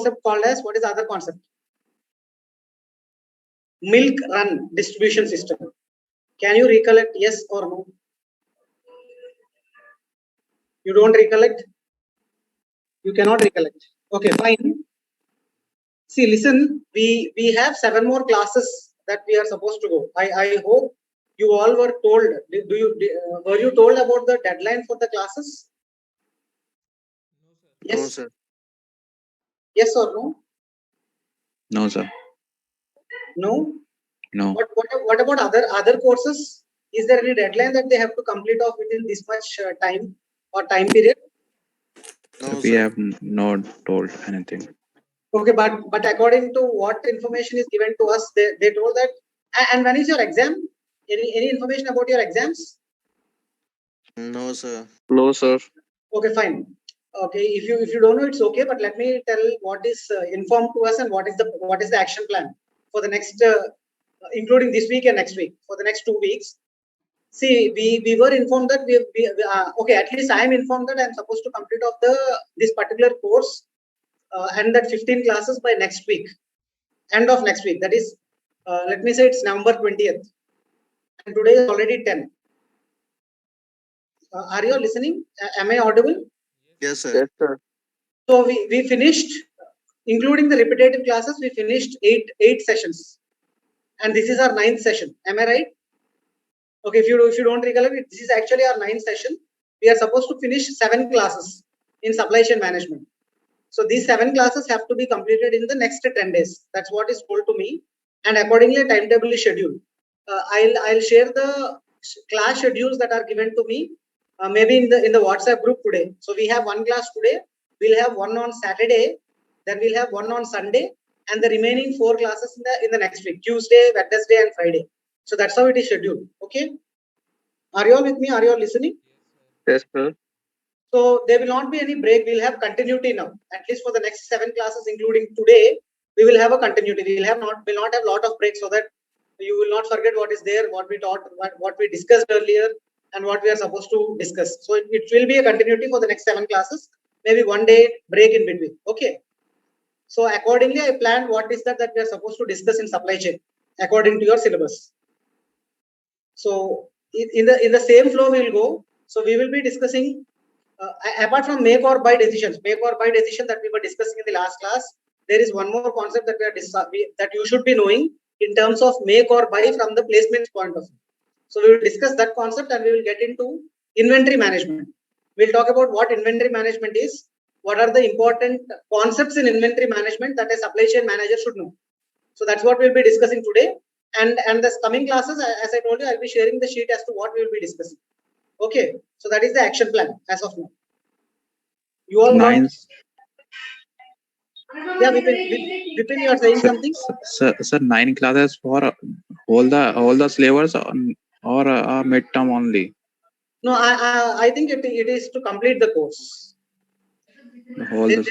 concept called as, what is the other concept? Milk run distribution system. Can you recollect, yes or no? You don't recollect? You cannot recollect. Okay, fine. See, listen, we have 7 more classes that we are supposed to go. I hope you all were told. Were you told about the deadline for the classes? Yes. No, sir. Yes or no? No, sir. No. No. What about other courses? Is there any deadline that they have to complete off within this much time or time period? No, We sir. have not told anything. Okay, but according to what information is given to us, they told that. And when is your exam? Any information about your exams? No, sir. No, sir. Okay, fine. Okay, if you don't know, it's okay. But let me tell what is informed to us and what is the action plan for the next, including this week and next week, for the next 2 weeks. See, we were informed that okay, at least I am informed that I am supposed to complete of this particular course and that 15 classes by next week, end of next week. That is, let me say it's November 20th, and today is already 10. Are you listening? Am I audible? Yes, sir. Yes, sir. So we finished, including the repetitive classes, we finished eight sessions, and this is our 9th session. Am I right? Okay, if you don't recollect, this is actually our 9th session. We are supposed to finish 7 classes in supply chain management. So these 7 classes have to be completed in the next 10 days. That's what is told to me, and accordingly, a timetable is scheduled. I'll share the class schedules that are given to me, maybe in the WhatsApp group today. So we have 1 class today. We'll have 1 on Saturday. Then we'll have 1 on Sunday, and the remaining 4 classes in the next week: Tuesday, Wednesday, and Friday. So that's how it is scheduled. Okay. Are you all with me? Are you all listening? Yes, sir. So there will not be any break. We'll have continuity now. At least for the next 7 classes, including today, we will have a continuity. We'll not have lot of breaks, so that you will not forget what is there, what we taught, what we discussed earlier, and what we are supposed to discuss. So it will be a continuity for the next 7 classes. Maybe 1 day break in between. Okay. So accordingly, I planned what is that we are supposed to discuss in supply chain according to your syllabus. So in the same flow we will go. So we will be discussing, apart from make or buy decision that we were discussing in the last class, there is one more concept that that you should be knowing in terms of make or buy from the placement point of view. So we will discuss that concept, and we will get into inventory management. We'll talk about what inventory management is, what are the important concepts in inventory management that a supply chain manager should know. So that's what we'll be discussing today. And the coming classes, as I told you, I'll be sharing the sheet as to what we will be discussing. Okay, so that is the action plan as of now. You all Nine. Yeah, Vipin, you are saying something? Sir, 9 classes for all the syllabus or midterm only? No, I think it is to complete the course. They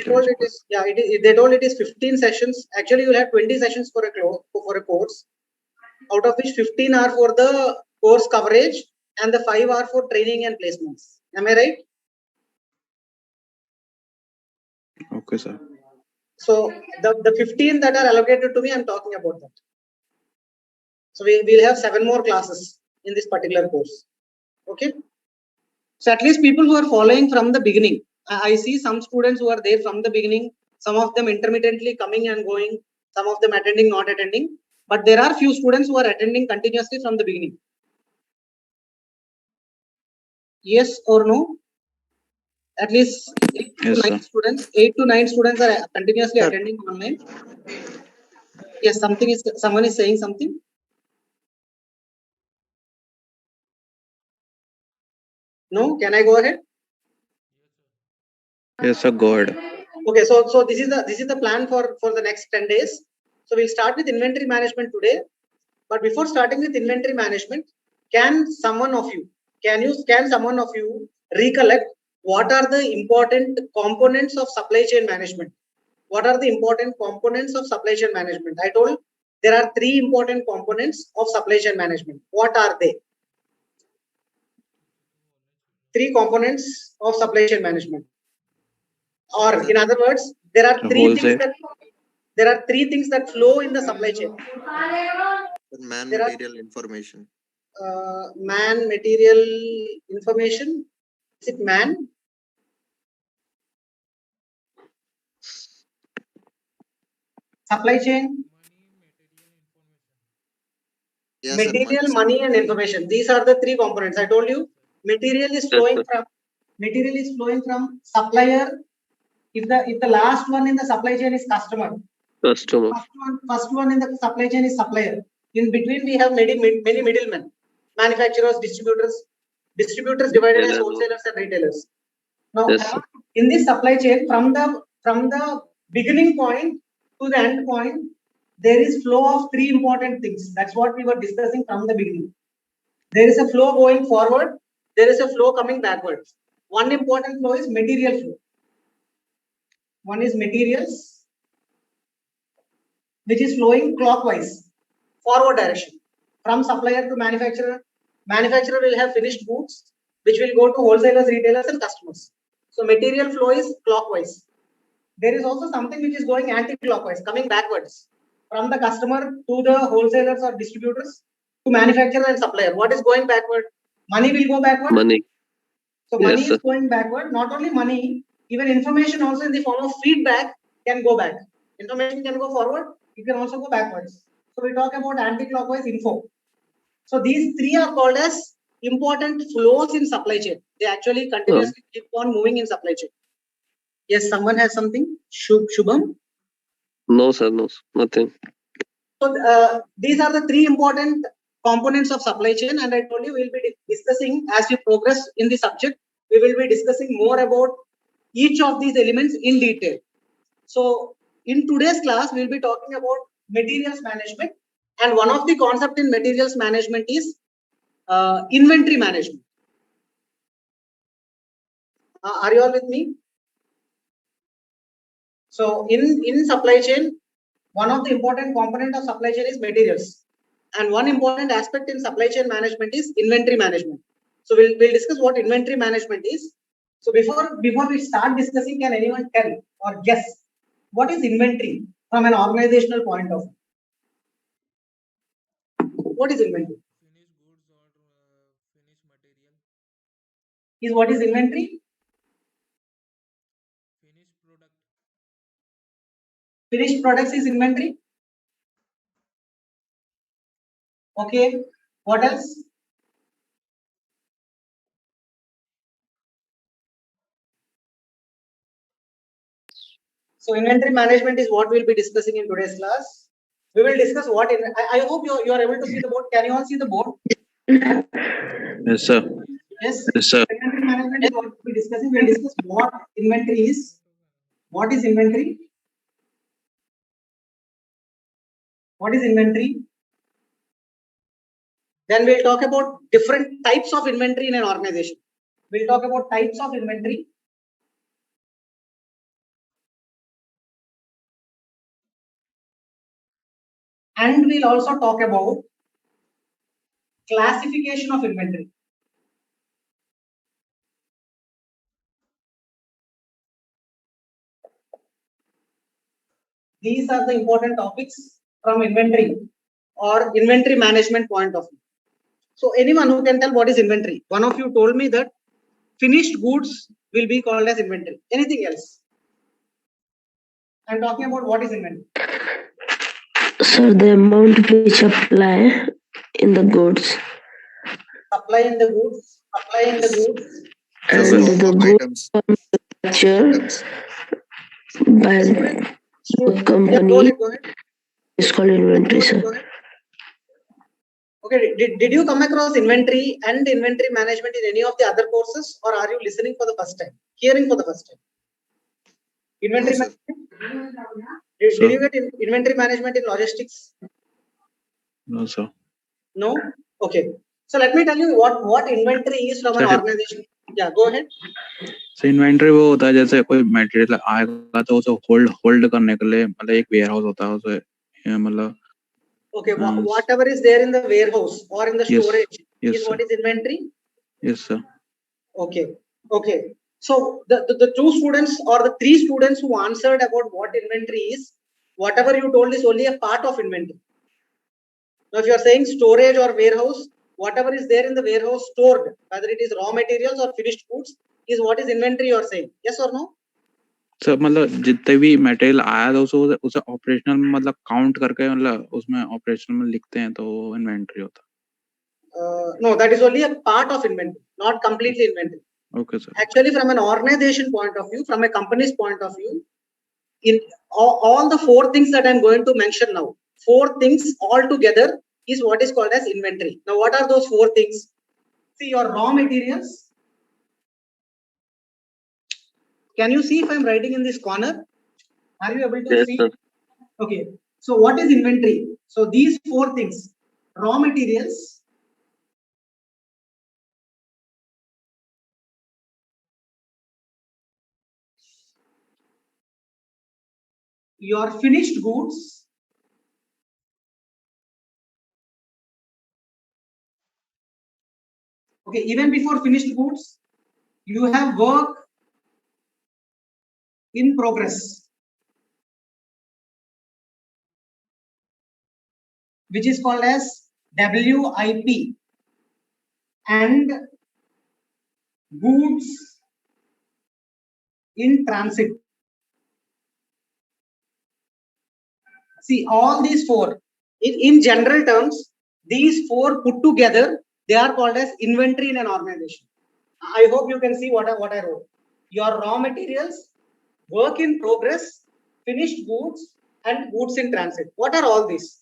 told it is 15 sessions. Actually, you will have 20 sessions for a course, out of which 15 are for the course coverage and the 5 are for training and placements. Am I right? Okay, sir. So the 15 that are allocated to me, I'm talking about that. So we'll have 7 more classes in this particular course. Okay. So at least people who are following from the beginning, I see some students who are there from the beginning, some of them intermittently coming and going, some of them attending, not attending. But there are few students who are attending continuously from the beginning. Yes or no? At least 8 to 9 students are continuously attending online. Yes, someone is saying something. No, can I go ahead? Yes, sir. Go ahead. Okay, so this is the plan for the next 10 days. So we'll start with inventory management today. But before starting with inventory management, can someone of you recollect what are the important components of supply chain management? What are the important components of supply chain management? I told there are 3 important components of supply chain management. What are they? 3 components of supply chain management. Or in other words, there are The three wholesale. things that flow in the supply chain. Man, There are- material, information. Man, material, information. Is it man? Supply chain, Yes, sir. material, money, and information. These are the three components. I told you, material is flowing from supplier. If the last one in the supply chain is customer, Customer. first one in the supply chain is supplier. In between, we have many middlemen, manufacturers, distributors divided as wholesalers and retailers. Now, Yes, sir. in this supply chain, from the beginning point to the end point, there is flow of three important things. That's what we were discussing from the beginning. There is a flow going forward. There is a flow coming backwards. One important flow is material flow. One is materials, which is flowing clockwise, forward direction, from supplier to manufacturer. Manufacturer will have finished goods, which will go to wholesalers, retailers, and customers. So material flow is clockwise. There is also something which is going anti-clockwise, coming backwards, from the customer to the wholesalers or distributors to manufacturer and supplier. What is going backward? Money will go backward. Money. So money Yes, is sir. going backward. Not only money, even information also in the form of feedback can go back. Information can go forward. It can also go backwards. So we talk about anti-clockwise info. So these three are called as important flows in supply chain. They actually continuously keep on moving in supply chain. Yes, someone has something. Shubham. No, sir. No, nothing. So these are the three important components of supply chain, and I told you we'll be discussing as we progress in the subject. We will be discussing more about each of these elements in detail. So in today's class, we'll be talking about materials management, and one of the concept in materials management is inventory management. Are you all with me? So in supply chain, one of the important component of supply chain is materials, and one important aspect in supply chain management is inventory management. So we'll discuss what inventory management is. So before we start discussing, can anyone tell or guess what is inventory from an organizational point of view? What is inventory? Finished goods or finished material, Is what is inventory? finished product, Finished products is inventory. Okay. What else? So inventory management is what we'll be discussing in today's class. We will discuss what I hope you are able to see the board. Can you all see the board? Yes, sir. Yes. Yes, sir. Inventory management is what we'll be discussing. We'll discuss what inventory is. What is inventory? What is inventory? Then we'll talk about different types of inventory in an organization. We'll talk about types of inventory. And we'll also talk about classification of inventory. These are the important topics from inventory or inventory management point of view. So anyone who can tell what is inventory? One of you told me that finished goods will be called as inventory. Anything else? I'm talking about what is inventory. Sir, the amount which apply in the goods Supply in the goods, and Stock the of goods items. manufactured by Student, the yeah, company go ahead. is called inventory, Go sir. ahead. Okay, did you come across inventory and inventory management in any of the other courses, or are you listening for the first time, hearing for the first time? Inventory No, sir. management? Sir. Did you get inventory management in logistics? No, sir. No? Okay. So let me tell you what inventory is from an Sir. organization. Yeah, go ahead. So inventory वो होता है जैसे कोई material आएगा तो उसे hold करने के लिए मतलब एक वेयर हाउस होता है उसे मतलब Okay, whatever is there in the warehouse or in the Yes. storage Yes, is what sir. is inventory. Yes, sir. Okay. Okay. So the two students or the three students who answered about what inventory is, whatever you told is only a part of inventory. Now, if you are saying storage or warehouse, whatever is there in the warehouse stored, whether it is raw materials or finished goods, is what is inventory you are saying. Yes or no? Sir मतलब जितने भी material आया था उसे operational में मतलब count करके मतलब उसमें ऑपरेशनल में लिखते हैं तो इन्वेंटरी होता No, that is only a part of inventory, not completely inventory. है. Okay sir. Actually, from an organization point of view, from a company's point of view, in all the four things that I'm going to mention now, four things all together is what is called as inventory. Now, what are those four things? See, your raw materials. Can you see if I'm writing in this corner? Are you able to Yes, see? sir. Okay. So, what is inventory? So, these four things: raw materials, your finished goods, okay, even before finished goods, you have work in progress, which is called as WIP, and goods in transit. See, all these four, in general terms, these four put together, they are called as inventory in an organization. I hope you can see what I wrote. Your raw materials, work in progress, finished goods, and goods in transit. What are all these?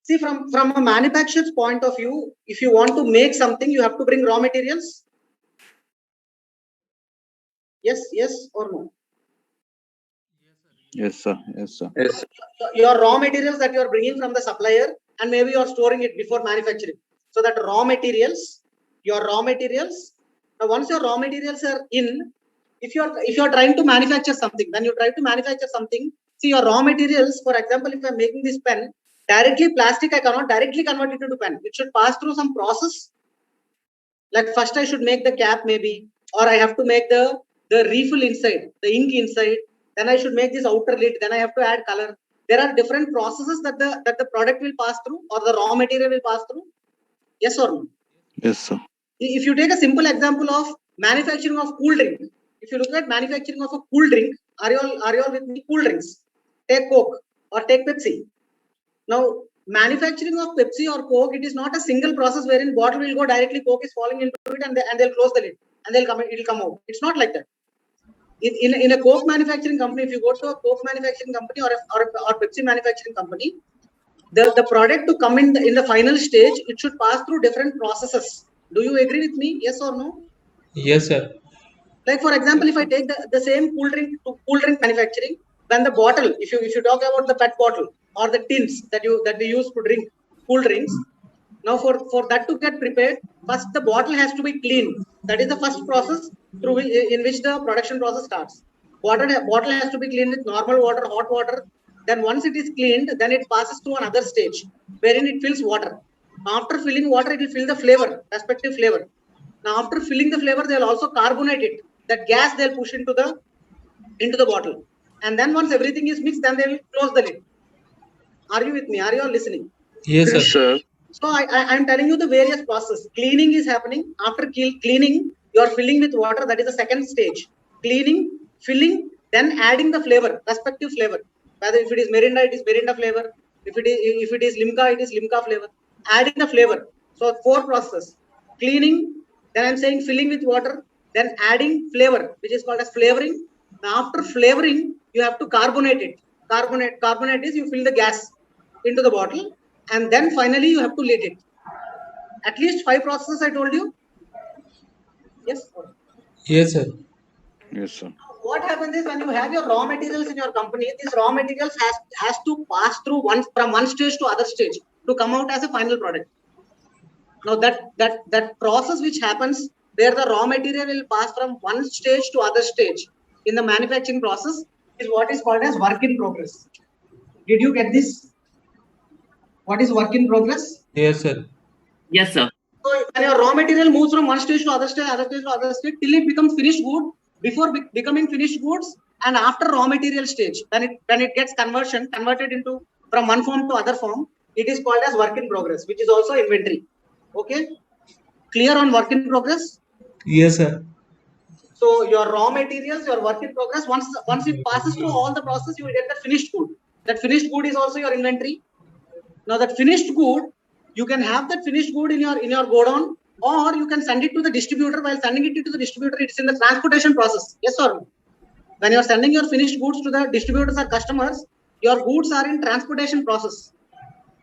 See, from a manufacturer's point of view, if you want to make something, you have to bring raw materials. Yes or no? Yes, sir. Yes sir. Yes, sir. Your raw materials that you are bringing from the supplier, and maybe you are storing it before manufacturing. So that raw materials, your raw materials. Now, once your raw materials are in, if you are trying to manufacture something, when you try to manufacture something, see your raw materials. For example, if I am making this pen, directly plastic, I cannot directly convert it into pen. It should pass through some process. Like first, I should make the cap maybe, or I have to make the refill inside, the ink inside. Then I should make this outer lid. Then I have to add color. There are different processes that the product will pass through, or the raw material will pass through. Yes or no? Yes sir. If you take a simple example of manufacturing of cool drink, if you look at manufacturing of a cool drink, are you all with me? Cool drinks. Take Coke or take Pepsi. Now, manufacturing of Pepsi or Coke, it is not a single process wherein bottle will go directly, Coke is falling into it, and they'll close the lid and it will come out. It's not like that. In a Coke manufacturing company, if you go to a Coke manufacturing company or Pepsi manufacturing company, the product to come in the final stage, it should pass through different processes. Do you agree with me? Yes or no? Yes, sir. Like for example, if I take the same cool drink manufacturing, then the bottle, if you talk about the PET bottle or the tins that we use to drink cool drinks, now for that to get prepared, first the bottle has to be cleaned. That is the first process in which the production process starts. Bottle has to be cleaned with normal water, hot water. Then once it is cleaned, then it passes to another stage wherein it fills water. After filling water, it will fill the flavor, respective flavor. Now after filling the flavor, they will also carbonate it. That gas they'll push into the bottle. And then once everything is mixed, then they will close the lid. Are you with me? Are you all listening? Yes, Yes, sir. sir. So I'm telling you the various process. Cleaning is happening. After cleaning, you are filling with water. That is the second stage. Cleaning, filling, then adding the flavor, respective flavor. Whether if it is Mirinda, it is Mirinda flavor. If it is Limca, it is Limca flavor. Adding the flavor. So 4 processes. Cleaning, then I'm saying filling with water, then adding flavor, which is called as flavoring. Now after flavoring, you have to carbonate it. Carbonate is you fill the gas into the bottle, and then finally you have to lid it. At least 5 processes I told you. Yes. Yes, sir. Yes sir. What happens is when you have your raw materials in your company, these raw materials has to pass through from one stage to other stage to come out as a final product. Now that process which happens where the raw material will pass from one stage to other stage in the manufacturing process is what is called as work in progress. Did you get this? What is work in progress? Yes, sir. Yes, sir. So when your raw material moves from one stage to other stage, till it becomes finished good, before becoming finished goods, and after raw material stage, when it gets converted into from one form to other form, it is called as work in progress, which is also inventory. Okay, clear on work in progress? Yes, sir. So your raw materials, your work in progress, once it passes through all the process, you will get the finished good. That finished good is also your inventory. Now that finished good, you can have that finished good in your godown, or you can send it to the distributor. While sending it to the distributor, it's in the transportation process. Yes or no? When you're sending your finished goods to the distributors or customers, your goods are in transportation process.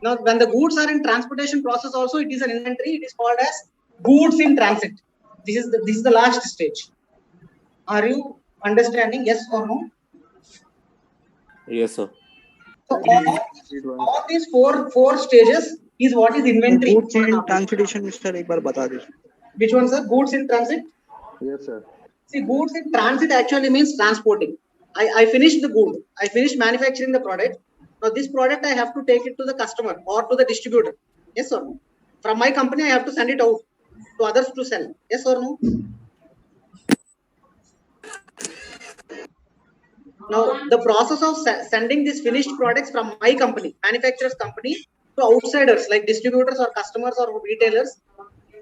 Now, when the goods are in transportation process, also it is an inventory. It is called as goods in transit. This is the last stage. Are you understanding? Yes or no? Yes, sir. So all these four stages is what is inventory. Goods in transportation, Mr. एक बार बता दीजिए. Which one, sir? Goods in transit? Yes, sir. See, goods in transit actually means transporting. I finished the good. I finished manufacturing the product. Now this product I have to take it to the customer or to the distributor. Yes or no? From my company I have to send it out to others to sell. Yes or no? Now the process of sending these finished products from my company, manufacturer's company, to outsiders like distributors or customers or retailers,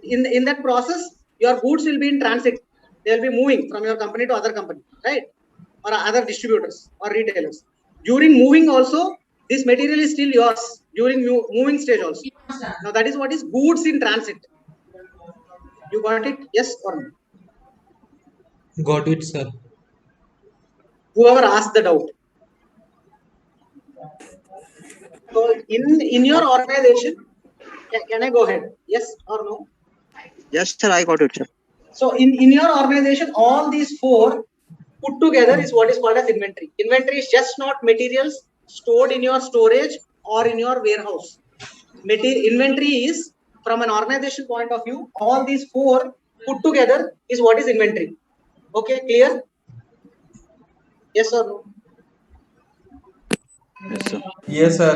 in that process your goods will be in transit. They'll be moving from your company to other company, right? Or other distributors or retailers. During moving also, this material is still yours during moving stage also. Now that is what is goods in transit. You got it? Yes or no? Got it, sir. Whoever asked the doubt. So in your organization, can I go ahead? Yes or no? Yes, sir. I got it, sir. So in your organization, all these four put together is what is called as inventory. Inventory is just not materials stored in your storage or in your warehouse. Inventory is, from an organization point of view, all these four put together is what is inventory. Okay, clear? Yes or no? Yes, sir. Yes, sir.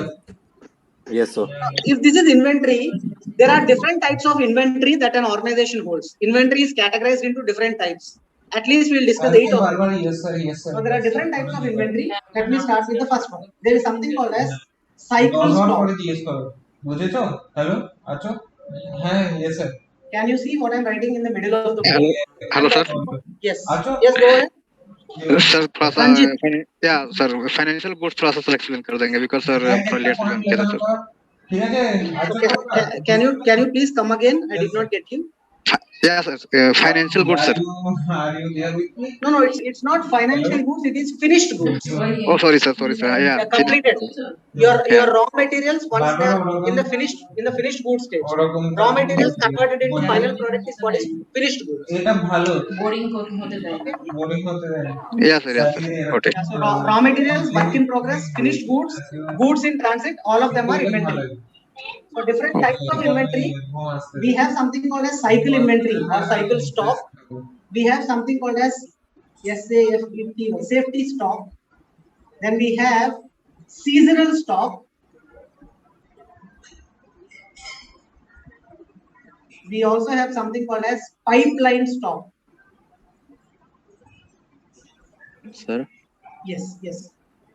Yes, sir. If this is inventory, there are different types of inventory that an organization holds. Inventory is categorized into different types. At least we'll discuss 8 of them. Yes, sir. Yes, sir. So there are different types of inventory. Let me start with the first one. There is something called as cycle stock. বুঝেছো? Hello? আছো? হ্যাঁ, yes, sir. Can you see what I'm writing in the middle of the Hello, book? hello, sir. Yes. आचो? Yes, go ahead. Sir थोड़ा सा Ranjit. या sir financial goods थोड़ा सा explain कर देंगे बिकॉज सर थोड़ा लेट से ज्वाइन किया था सर. ঠিক আছে? Okay. Can you please come again? I did not get you. या sir financial goods sir. Are you there with me? No, it's not financial goods. It is finished goods. Oh, sorry sir, या Completed. Your raw materials once they are in the finished goods stage. Raw materials converted into final product is what is finished goods. এটা ভালো. Boring হতে দেয় Okay. Boring হতে দেয় না. या sir got it. So raw materials, work in progress, finished goods, goods in transit, all of them are inventory. So different types of inventory. We have something called as cycle inventory or cycle stock. We have something called as safety stock. Then we have seasonal stock. We also have something called as pipeline stock. Sir Yes.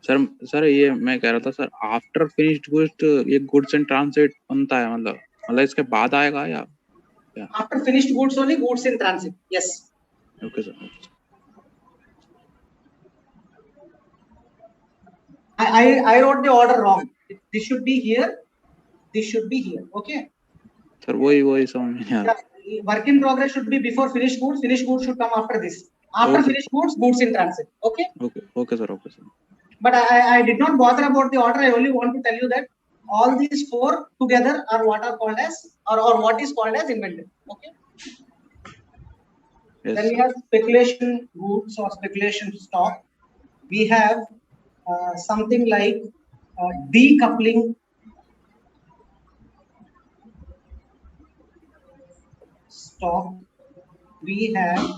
Sir ये मैं कह रहा था sir after finished goods ये goods in transit बनता है मतलब इसके बाद आएगा या After finished goods only goods in transit. Yes. Okay sir. I wrote the order wrong. This should be here. This should be here. Okay. Sir वही समझ में नहीं आ रहा. Work in progress should be before finished goods. Finished goods should come after this. After Okay. finished goods, goods in transit. Okay. Okay sir. But I did not bother about the order. I only want to tell you that all these four together are what are called as or what is called as inventory. Okay. Yes. Then we have speculation goods or speculation stock. We have something like decoupling stock. We have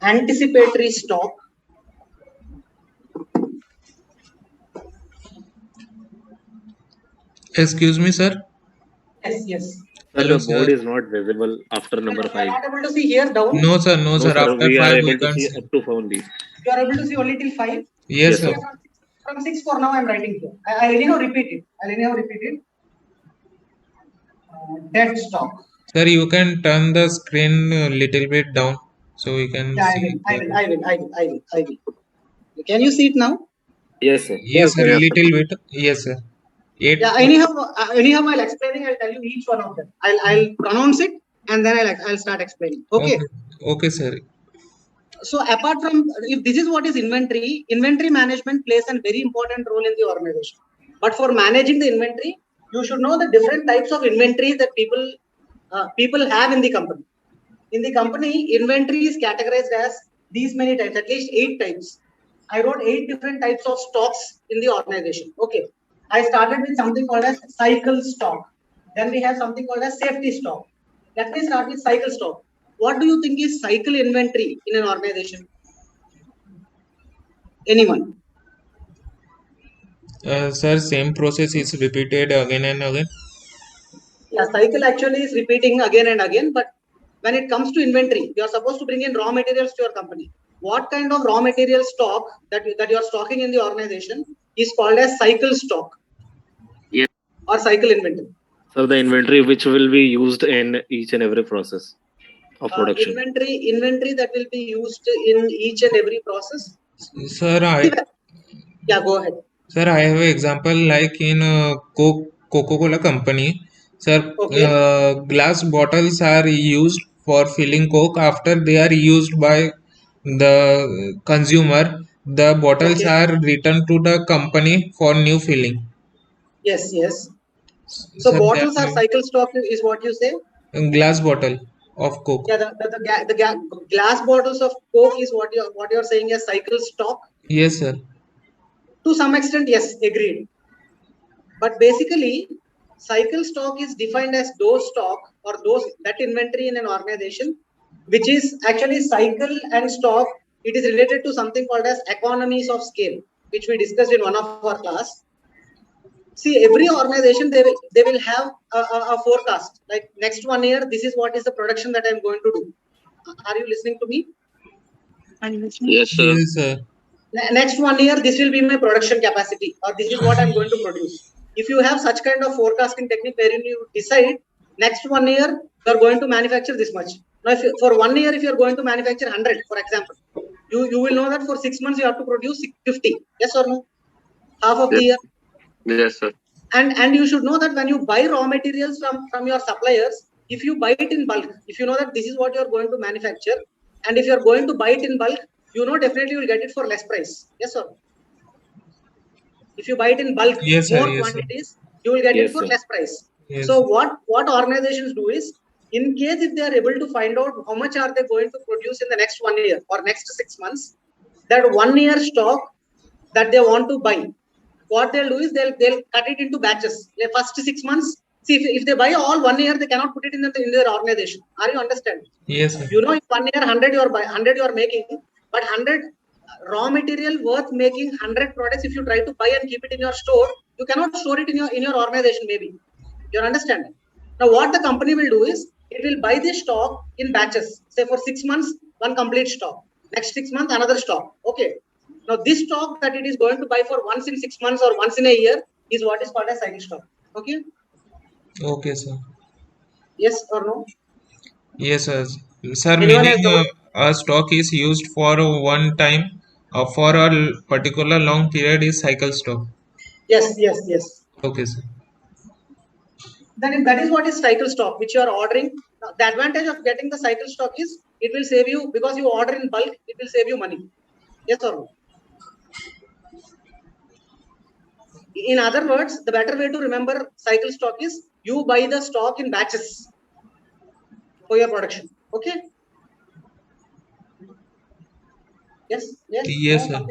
anticipatory stock. Excuse me, sir. Yes. Sir, Hello, the board sir. is not visible after number You are 5. not able to see here down. No, sir. No, No, sir. sir, After we are 5, we able to can't see see. up to 5 only. You are able to see only till 5. Yes, Yes, sir. sir. From 6 for now, I am writing here. I'll anyhow repeat it. Dead stock. Sir, you can turn the screen a little bit down so we can Yeah, see. I will. Can you see it now? Yes, sir. Yes, sir. Little bit. Yes, sir. 8. Yeah, anyhow, while explaining, I'll tell you each one of them. I'll pronounce it and then I'll start explaining. Okay. Okay, sir. So apart from, if this is what is inventory management plays a very important role in the organization. But for managing the inventory, you should know the different types of inventory that people have in the company. In the company, inventory is categorized as these many types, at least 8 types. I wrote 8 different types of stocks in the organization. Okay. I started with something called as cycle stock. Then we have something called as safety stock. Let me start with cycle stock. What do you think is cycle inventory in an organization? Anyone? Sir, same process is repeated again and again. Yeah, cycle actually is repeating again and again. But when it comes to inventory, you are supposed to bring in raw materials to your company. What kind of raw material stock that you are stocking in the organization is called as cycle stock. Yes. Or cycle inventory. So the inventory which will be used in each and every process of production. Inventory that will be used in each and every process. Sir, Yeah, go ahead. Sir, I have an example like in Coca-Cola company. Sir, Okay. glass bottles are used for filling Coke. After they are used by the consumer, the bottles Okay. are returned to the company for new filling. Yes. So Sir, bottles are cycle stock is what you say? glass bottle of Coke. Yeah, the glass bottles of Coke is what you're saying as cycle stock. Yes, sir. To some extent, yes, agreed. But basically, cycle stock is defined as those stock or that inventory in an organization, which is actually cycle and stock. It is related to something called as economies of scale, which we discussed in one of our class. See, every organization they will have a forecast. Like next 1 year, this is what is the production that I'm going to do. Are you listening to me? Yes, sir. Yes, sir. Next 1 year, this will be my production capacity, or this is what I'm going to produce. If you have such kind of forecasting technique wherein you decide next 1 year you are going to manufacture this much. Now, if for 1 year if you are going to manufacture 100, for example, you will know that for 6 months you have to produce 50. Yes or no? Half of the year. Yes, sir. And you should know that when you buy raw materials from your suppliers, if you buy it in bulk, if you know that this is what you are going to manufacture, and if you are going to buy it in bulk, you know definitely you will get it for less price. Yes or no? If you buy it in bulk, Yes, sir. more Yes, quantities, you will get it Yes, for sir. less price. Yes. So what organizations do is, in case if they are able to find out how much are they going to produce in the next 1 year or next 6 months, that 1 year stock that they want to buy, what they'll do is they'll cut it into batches. The first 6 months, see if they buy all 1 year, they cannot put it in their organization. Are you understanding? Yes, sir. You know, if 1 year 100 you are making, but 100 raw material worth making 100 products, if you try to buy and keep it in your store, you cannot store it in your organization. Maybe you're understanding. Now what the company will do is it will buy this stock in batches. Say for 6 months, one complete stock. Next 6 months, another stock. Okay. Now this stock that it is going to buy for once in 6 months or once in a year is what is called as cycle stock. Okay. Okay, sir. Yes or no? Yes, sir. Sir, Anyone has meaning doubt? a stock is used for a one time for a particular long period is cycle stock. Yes. Okay, sir. Then that is what is cycle stock, which you are ordering. Now, the advantage of getting the cycle stock is it will save you, because you order in bulk, it will save you money. Yes or no? In other words, the better way to remember cycle stock is you buy the stock in batches for your production. Okay. Yes. Yes, sir.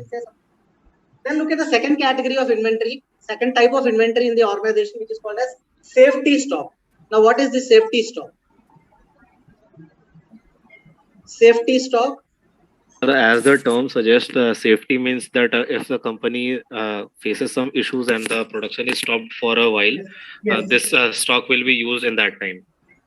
Then look at the second category of inventory, second type of inventory in the organization, which is called as safety stock. Now, what is the safety stock? Safety stock. As the term suggests, safety means that if the company faces some issues and the production is stopped for a while, Yes. this stock will be used in that time.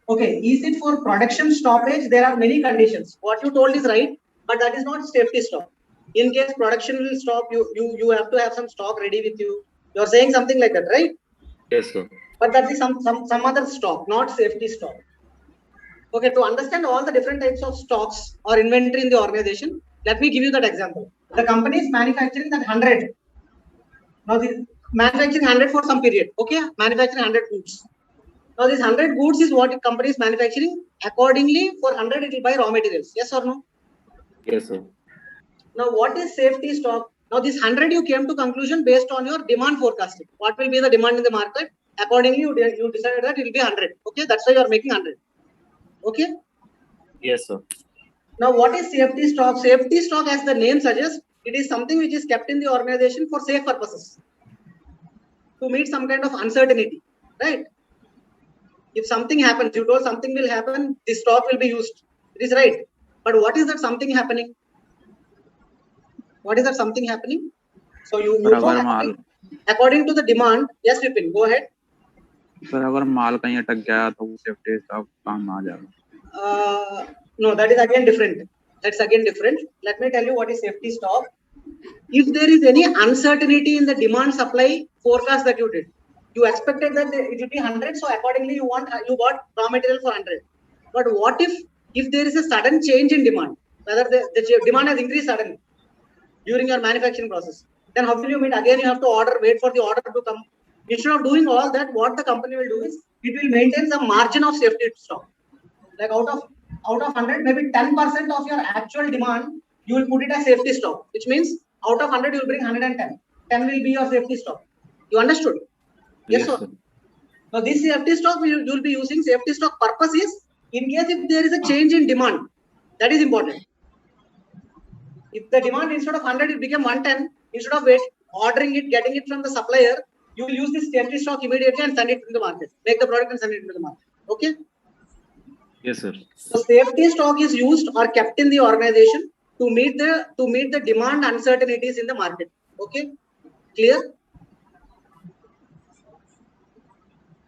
Okay, is it for production stoppage? There are many conditions. What you told is right, but that is not safety stock. In case production will stop, you have to have some stock ready with you. You are saying something like that, right? Yes, sir. But that is some other stock, not safety stock. Okay, to understand all the different types of stocks or inventory in the organization, let me give you that example. The company is manufacturing that 100. Now, the manufacturing 100 for some period. Okay, manufacturing 100 goods. Now, this 100 goods is what the company is manufacturing. Accordingly, for 100, it will buy raw materials. Yes or no? Yes, sir. Now, what is safety stock? Now, this 100 you came to conclusion based on your demand forecasting. What will be the demand in the market? Accordingly, you decided that it will be 100. Okay, that's why you are making 100. Okay. Yes, sir. Now, what is safety stock? Safety stock, as the name suggests, it is something which is kept in the organization for safe purposes, to meet some kind of uncertainty, right? If something happens, you told something will happen, this stock will be used. It is right. But what is that something happening? What is that something happening? So you sir told अगर माल according to the demand. Yes, Vipin, go ahead. Sir अगर माल कहीं अटक गया तो वो safety stock काम आ जाएगा. No, that is again different. That's again different. Let me tell you what is safety stock. If there is any uncertainty in the demand supply forecast that you did, you expected that it will be 100, so accordingly you bought raw material for 100. But what if there is a sudden change in demand, whether the demand has increased suddenly during your manufacturing process, then how will you meet? Again, you have to wait for the order to come. Instead of doing all that, what the company will do is it will maintain some margin of safety stock. Like out of 100, maybe 10% of your actual demand, you will put it as safety stock, which means out of 100, you will bring 110. 10 will be your safety stock. You understood? Yes, sir. Now, this safety stock, you will be using. Safety stock purpose is in case if there is a change in demand. That is important. If the demand instead of 100, it became 110, instead of ordering it, getting it from the supplier, you will use this safety stock immediately and send it to the market. Make the product and send it to the market. Okay? Yes, sir. So safety stock is used or kept in the organization to meet the demand uncertainties in the market. Okay, clear?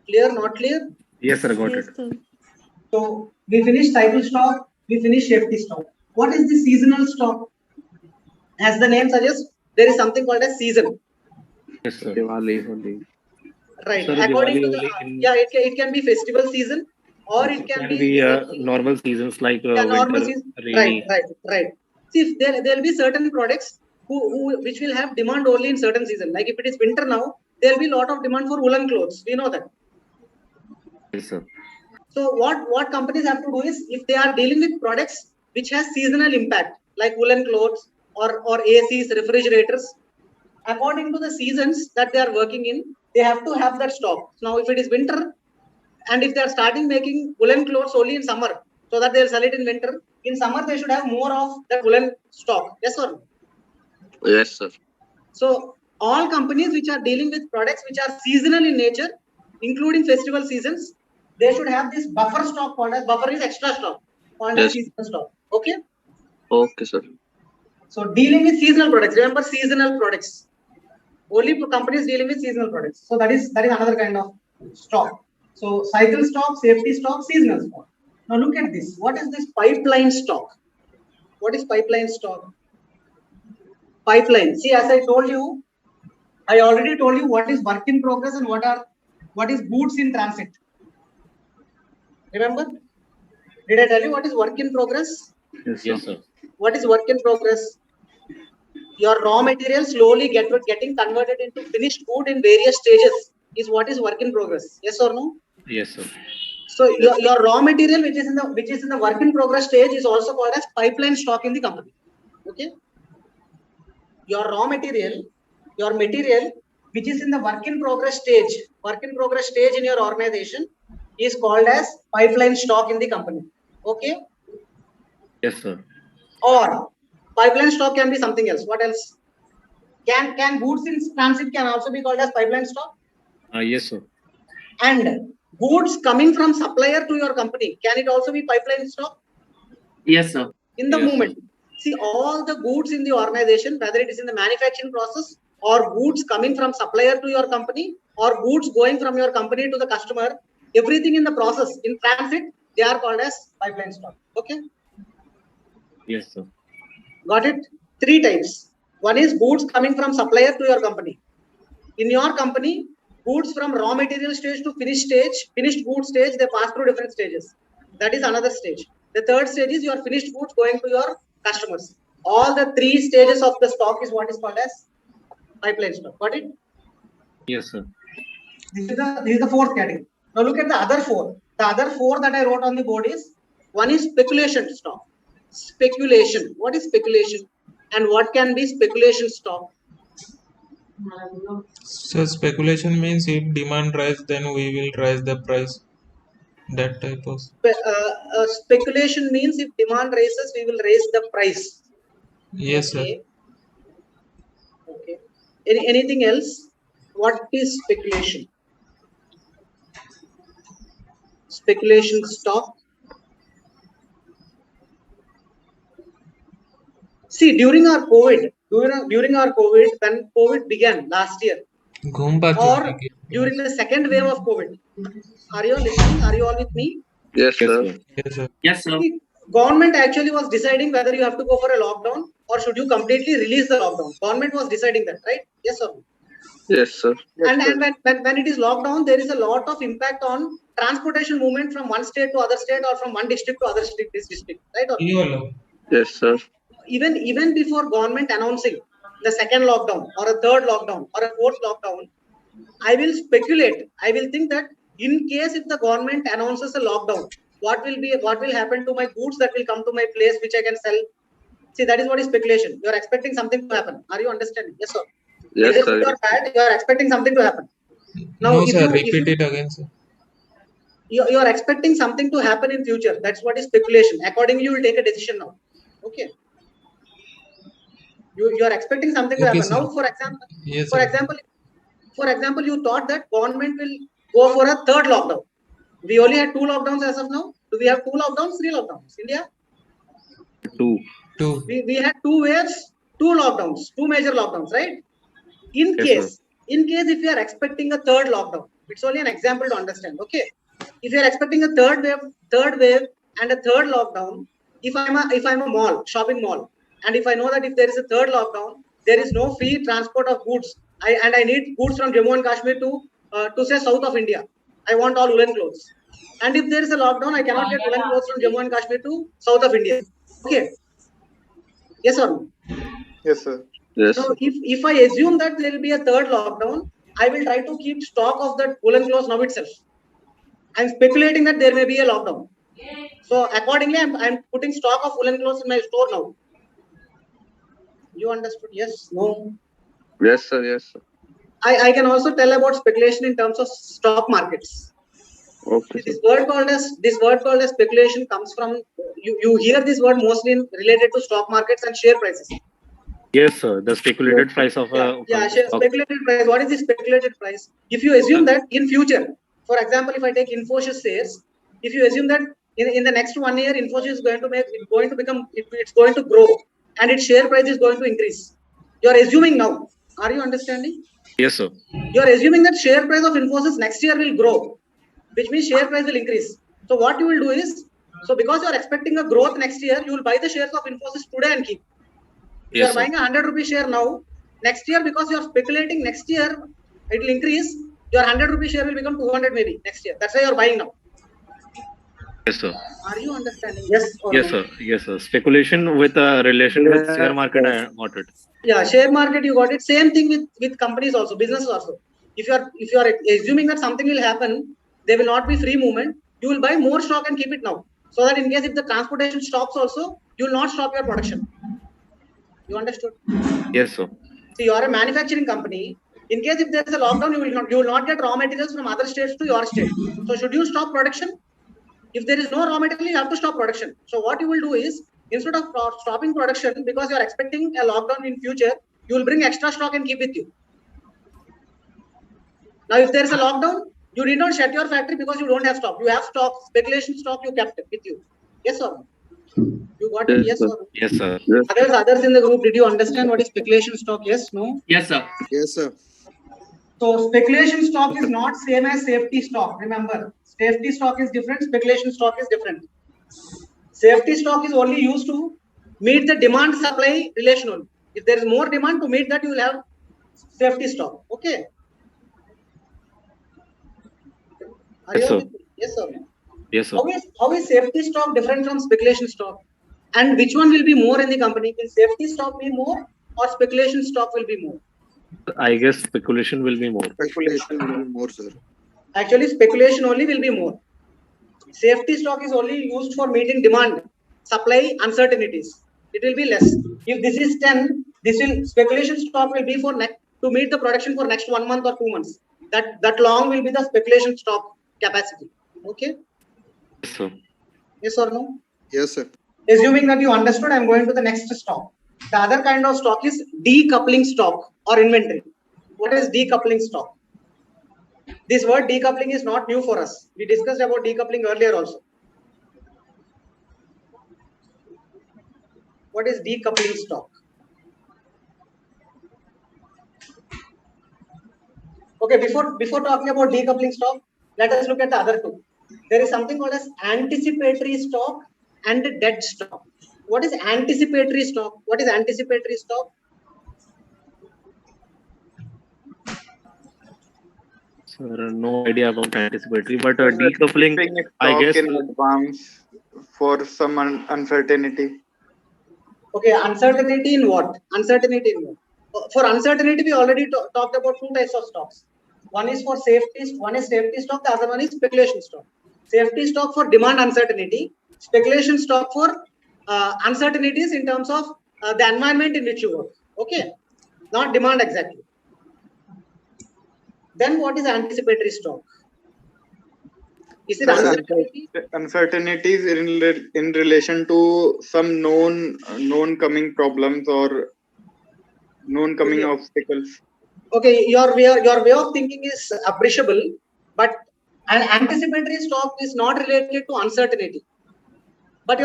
Clear? Not clear? Yes, sir. Got it. So we finished cycle stock. We finished safety stock. What is the seasonal stock? As the name suggests, there is something called as season. Yes, sir. Diwali Holi. Right. Sir, According to Diwali it can be festival season or it can be normal seasons like normal winter, season. rainy. Right. See, there will be certain products which will have demand only in certain season. Like if it is winter now, there will be a lot of demand for woolen clothes. We know that. Yes, sir. So what companies have to do is, if they are dealing with products which has seasonal impact, like woolen clothes or ACs, refrigerators, according to the seasons that they are working in, they have to have that stock. Now, if it is winter, and if they are starting making woolen clothes only in summer, so that they will sell it in winter, in summer they should have more of that woolen stock. Yes or no? Yes, sir. So all companies which are dealing with products which are seasonal in nature, including festival seasons, they should have this buffer stock called as, buffer is extra stock, called as seasonal stock. Okay? Okay, sir. So dealing with seasonal products, remember seasonal products. Only companies dealing with seasonal products. So that is another kind of stock. So cycle stock, safety stock, seasonal stock. Now look at this. What is this pipeline stock? What is pipeline stock? Pipeline. See, as I told you, I already told you what is work in progress and what is goods in transit. Remember? Did I tell you what is work in progress? Yes, sir. What is work in progress? Your raw material slowly getting converted into finished good in various stages is what is work in progress. Yes or no? Yes, sir. So your raw material which is in the work in progress stage is also called as pipeline stock in the company. Okay. Your raw material, your material which is in the work in progress stage in your organization is called as pipeline stock in the company. Okay. Yes, sir. Or pipeline stock can be something else. What else? Can goods in transit can also be called as pipeline stock? Yes, sir. And goods coming from supplier to your company, can it also be pipeline stock? Yes, sir. In the movement. See, all the goods in the organization, whether it is in the manufacturing process or goods coming from supplier to your company or goods going from your company to the customer, everything in the process, in transit, they are called as pipeline stock. Okay, Yes, sir. got it? 3 types. One is goods coming from supplier to your company. In your company, goods from raw material stage to finished goods stage, they pass through different stages. That is another stage. The third stage is your finished goods going to your customers. All the 3 stages of the stock is what is called as pipeline stock. Got it? Yes, sir. This is the 4th category. Now look at the other 4. The other 4 that I wrote on the board is, one is speculation stock. Speculation. What is speculation? And what can be speculation stock? So speculation means if demand rise, then we will rise the price. That type of. Speculation means if demand rises, we will raise the price. Yes, sir. Okay. Anything else? What is speculation? Speculation stock. See, during our COVID, when COVID began last year, or during the second wave of COVID, are you listening? Are you all with me? Yes, sir. Yes, sir. Yes, sir. The government actually was deciding whether you have to go for a lockdown or should you completely release the lockdown. Government was deciding that, right? Yes or no? Yes, sir. And when it is lockdown, there is a lot of impact on transportation movement from one state to other state or from one district to other district, right? Or Yes, sir. even before government announcing the second lockdown or a third lockdown or a fourth lockdown, I will speculate. I will think that in case if the government announces a lockdown, what will happen to my goods that will come to my place which I can sell? See, that is what is speculation. You are expecting something to happen. Are you understanding? Yes, sir. Yes, Either sir. good or bad, you are expecting something to happen. Now, No, if sir. you- Repeat it again, sir. You are expecting something to happen in future. That's what is speculation. Accordingly, you will take a decision now. Okay. You are expecting something to Okay, happen. sir. Now, for example, Yes, for sir. example, you thought that government will go for a third lockdown. We only had 2 lockdowns as of now. Do we have 2 lockdowns, 3 lockdowns? India? 2. We had 2 waves, 2 lockdowns, 2 major lockdowns, right? In Yes, case if you are expecting a third lockdown, it's only an example to understand. Okay. If you are expecting a third wave and a third lockdown, if I'm a mall, shopping mall, and if I know that if there is a third lockdown, there is no free transport of goods. I need goods from Jammu and Kashmir to say south of India. I want all woolen clothes. And if there is a lockdown, I cannot get woolen clothes from Jammu and Kashmir to south of India. Okay. Yes or no? Yes, sir. Yes, So sir. if I assume that there will be a third lockdown, I will try to keep stock of that woolen clothes now itself. I'm speculating that there may be a lockdown. So accordingly, I'm putting stock of woolen clothes in my store now. You understood? Yes? No? Yes, sir. Yes, sir. I can also tell about speculation in terms of stock markets. Okay, sir. This word called as speculation comes from, you hear this word mostly related to stock markets and share prices. Yes, sir. The speculated price of Speculated price. What is the speculated price? If you assume that in future, for example, if I take Infosys shares, if you assume that in the next 1 year, Infosys is going to grow, and its share price is going to increase. You are assuming now. Are you understanding? Yes, sir. You are assuming that share price of Infosys next year will grow, which means share price will increase. So what you will do is, because you are expecting a growth next year, you will buy the shares of Infosys today and keep. If you are buying a 100 rupee share now, next year, because you are speculating next year, it will increase. Your 100 rupee share will become 200 maybe next year. That's why you are buying now. Yes, sir. Are you understanding? Yes. Or Yes, no? sir. Yes, sir. Speculation with a relation with share market. I got it. Yeah, share market, you got it. Same thing with companies also, businesses also. If you are assuming that something will happen, there will not be free movement. You will buy more stock and keep it now, so that in case if the transportation stops also, you will not stop your production. You understood? Yes, sir. See, you are a manufacturing company. In case if there is a lockdown, you will not get raw materials from other states to your state. So should you stop production? If there is no raw material, you have to stop production. So what you will do is, instead of stopping production because you are expecting a lockdown in future, you will bring extra stock and keep with you. Now, if there is a lockdown, you did not shut your factory because you don't have stock. You have stock, speculation stock, you kept it with you. Yes or no? You got it? Yes or no? Yes, sir. Others in the group, did you understand what is speculation stock? Yes, no? Yes, sir. Yes, sir. So speculation stock is not same as safety stock. Remember, safety stock is different, speculation stock is different. Safety stock is only used to meet the demand supply relation only. If there is more demand, to meet that you will have safety stock. Okay. Are Yes, you sir. with me? Yes, sir. Yes, sir. How is safety stock different from speculation stock? And which one will be more in the company? Will safety stock be more or speculation stock will be more? I guess speculation will be more. Speculation will be more, sir. Actually, speculation only will be more. Safety stock is only used for meeting demand, supply uncertainties. It will be less. If this is 10, this will speculation stock will be for to meet the production for next 1 month or 2 months. That long will be the speculation stock capacity. Okay. Yes, sir. Yes or no? Yes, sir. Assuming that you understood, I'm going to the next stock. The other kind of stock is decoupling stock or inventory. What is decoupling stock? This word decoupling is not new for us. We discussed about decoupling earlier also. What is decoupling stock? Okay, before talking about decoupling stock, let us look at the other two. There is something called as anticipatory stock and dead stock. What is anticipatory stock? What is anticipatory stock? Sir, no idea about anticipatory, but decoupling, Keeping I stock guess. in advance for some uncertainty. Okay, uncertainty in what? Uncertainty in what? For uncertainty, we already talked about two types of stocks. One is for safety, one is safety stock, the other one is speculation stock. Safety stock for demand uncertainty, speculation stock for uncertainties in terms of the environment in which you work. Okay, not demand exactly. Then what is anticipatory stock? Is it uncertainty? Uncertainties in relation to some known coming problems or known coming obstacles. Okay, your way of thinking is appreciable, but an anticipatory stock is not related to uncertainty. But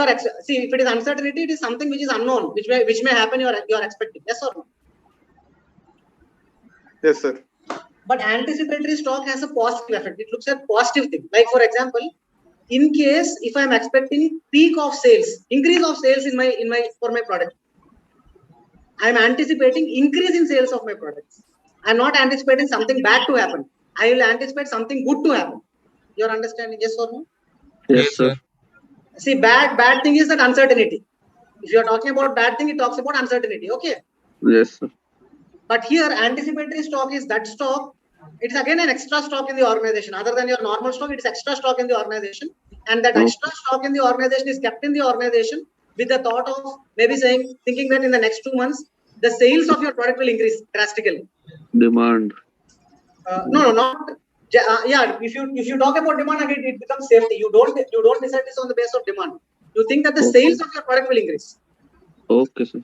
see, if it is uncertainty, it is something which is unknown, which may happen. You are expecting. Yes or no? Yes, sir. But anticipatory stock has a positive effect. It looks at positive thing. Like for example, in case if I am expecting peak of sales, increase of sales for my product, I am anticipating increase in sales of my products. I am not anticipating something bad to happen. I will anticipate something good to happen. Your understanding? Yes or no? Yes, sir. See, bad thing is that uncertainty. If you are talking about bad thing, it talks about uncertainty. Okay. Yes, sir. But here, anticipatory stock is that stock. It's again an extra stock in the organization. Other than your normal stock, it's extra stock in the organization. And that extra stock in the organization is kept in the organization with the thought of maybe thinking that in the next 2 months, the sales of your product will increase drastically. Demand. No, not. Yeah, if you talk about demand again, it becomes safety. You don't decide this on the basis of demand. You think that the sales of your product will increase. Okay, sir.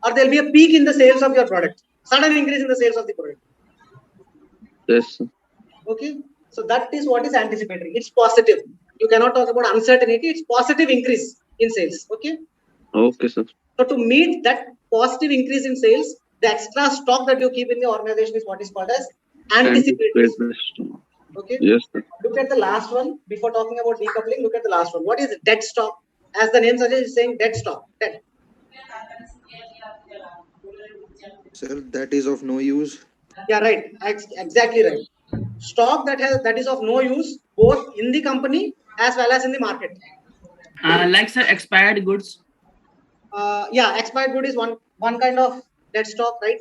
Or there will be a peak in the sales of your product. Sudden increase in the sales of the product. Yes, sir. Okay. So that is what is anticipatory. It's positive. You cannot talk about uncertainty. It's positive increase in sales. Okay. Okay, sir. So to meet that positive increase in sales, the extra stock that you keep in the organization is what is called as anticipatory stock. Okay. Yes, sir. Look at the last one. Before talking about decoupling, look at the last one. What is dead stock? As the name suggests, is saying dead stock. Dead. Sir, that is of no use. Yeah, right. Exactly right. Stock that is of no use both in the company as well as in the market. Like sir, expired goods. Yeah, expired good is one kind of dead stock, right?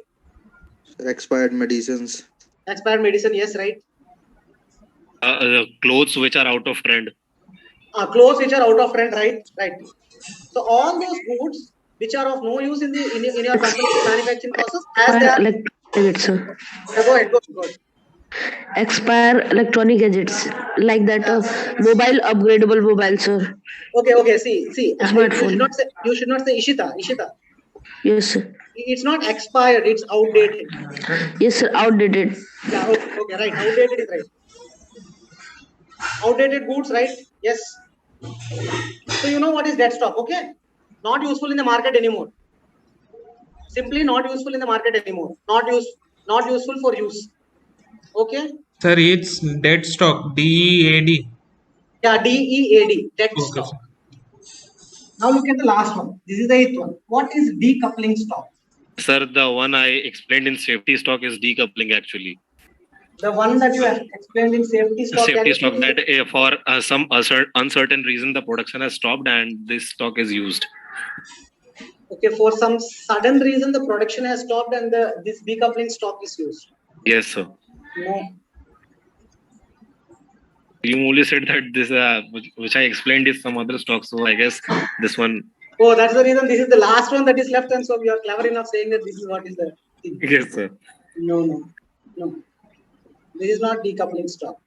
Expired medicines. Expired medicine, yes, right. Clothes which are out of trend. Clothes which are out of trend, right. So all those goods which are of no use in your company's manufacturing process, as they are. Gadgets, sir. Go ahead. Expire electronic gadgets like that mobile upgradable mobile, sir. Okay. See. Smartphone. You should not say Ishita. Yes, sir. It's not expired. It's outdated. Yes, sir. Outdated. Yeah. Okay. Right. Outdated is right. Outdated goods, right? Yes. So you know what is dead stock? Okay. Not useful in the market anymore. Simply not useful in the market anymore. Not useful for use. Okay. Sir, it's dead stock. DEAD. Yeah, DEAD, dead Okay, stock. sir. Now look at the last one. This is the eighth one. What is decoupling stock? Sir, the one I explained in safety stock is decoupling actually. The one that you have explained in safety stock. Safety stock that for some uncertain reason the production has stopped and this stock is used. Okay, for some sudden reason the production has stopped and this decoupling stock is used. Yes, sir. No. You only said that this, which I explained, is some other stock. So I guess this one. Oh, that's the reason this is the last one that is left, and so you are clever enough saying that this is what is the thing. Yes, sir. No. This is not decoupling stock.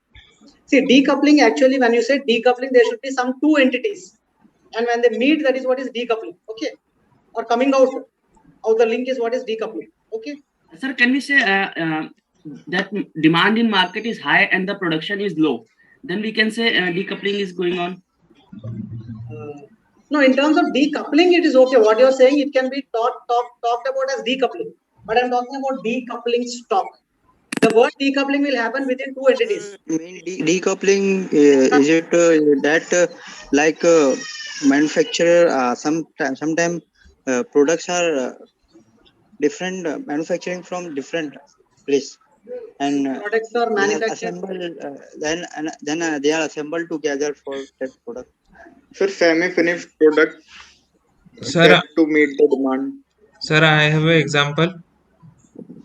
See, decoupling actually, when you say decoupling, there should be some two entities, and when they meet, that is what is decoupling. Okay, or coming out of the link is what is decoupling. Okay. Sir, can we say that demand in market is high and the production is low? Then we can say decoupling is going on. No, in terms of decoupling, it is okay. What you are saying, it can be talked about as decoupling. But I'm talking about decoupling stock. The word decoupling will happen within two entities. Decoupling is it that like manufacturer sometime products are different manufacturing from different place and products are manufactured. Then they are assembled together for that product. Sir, semi-finished product Sir, to meet the demand. Sir, I have an example.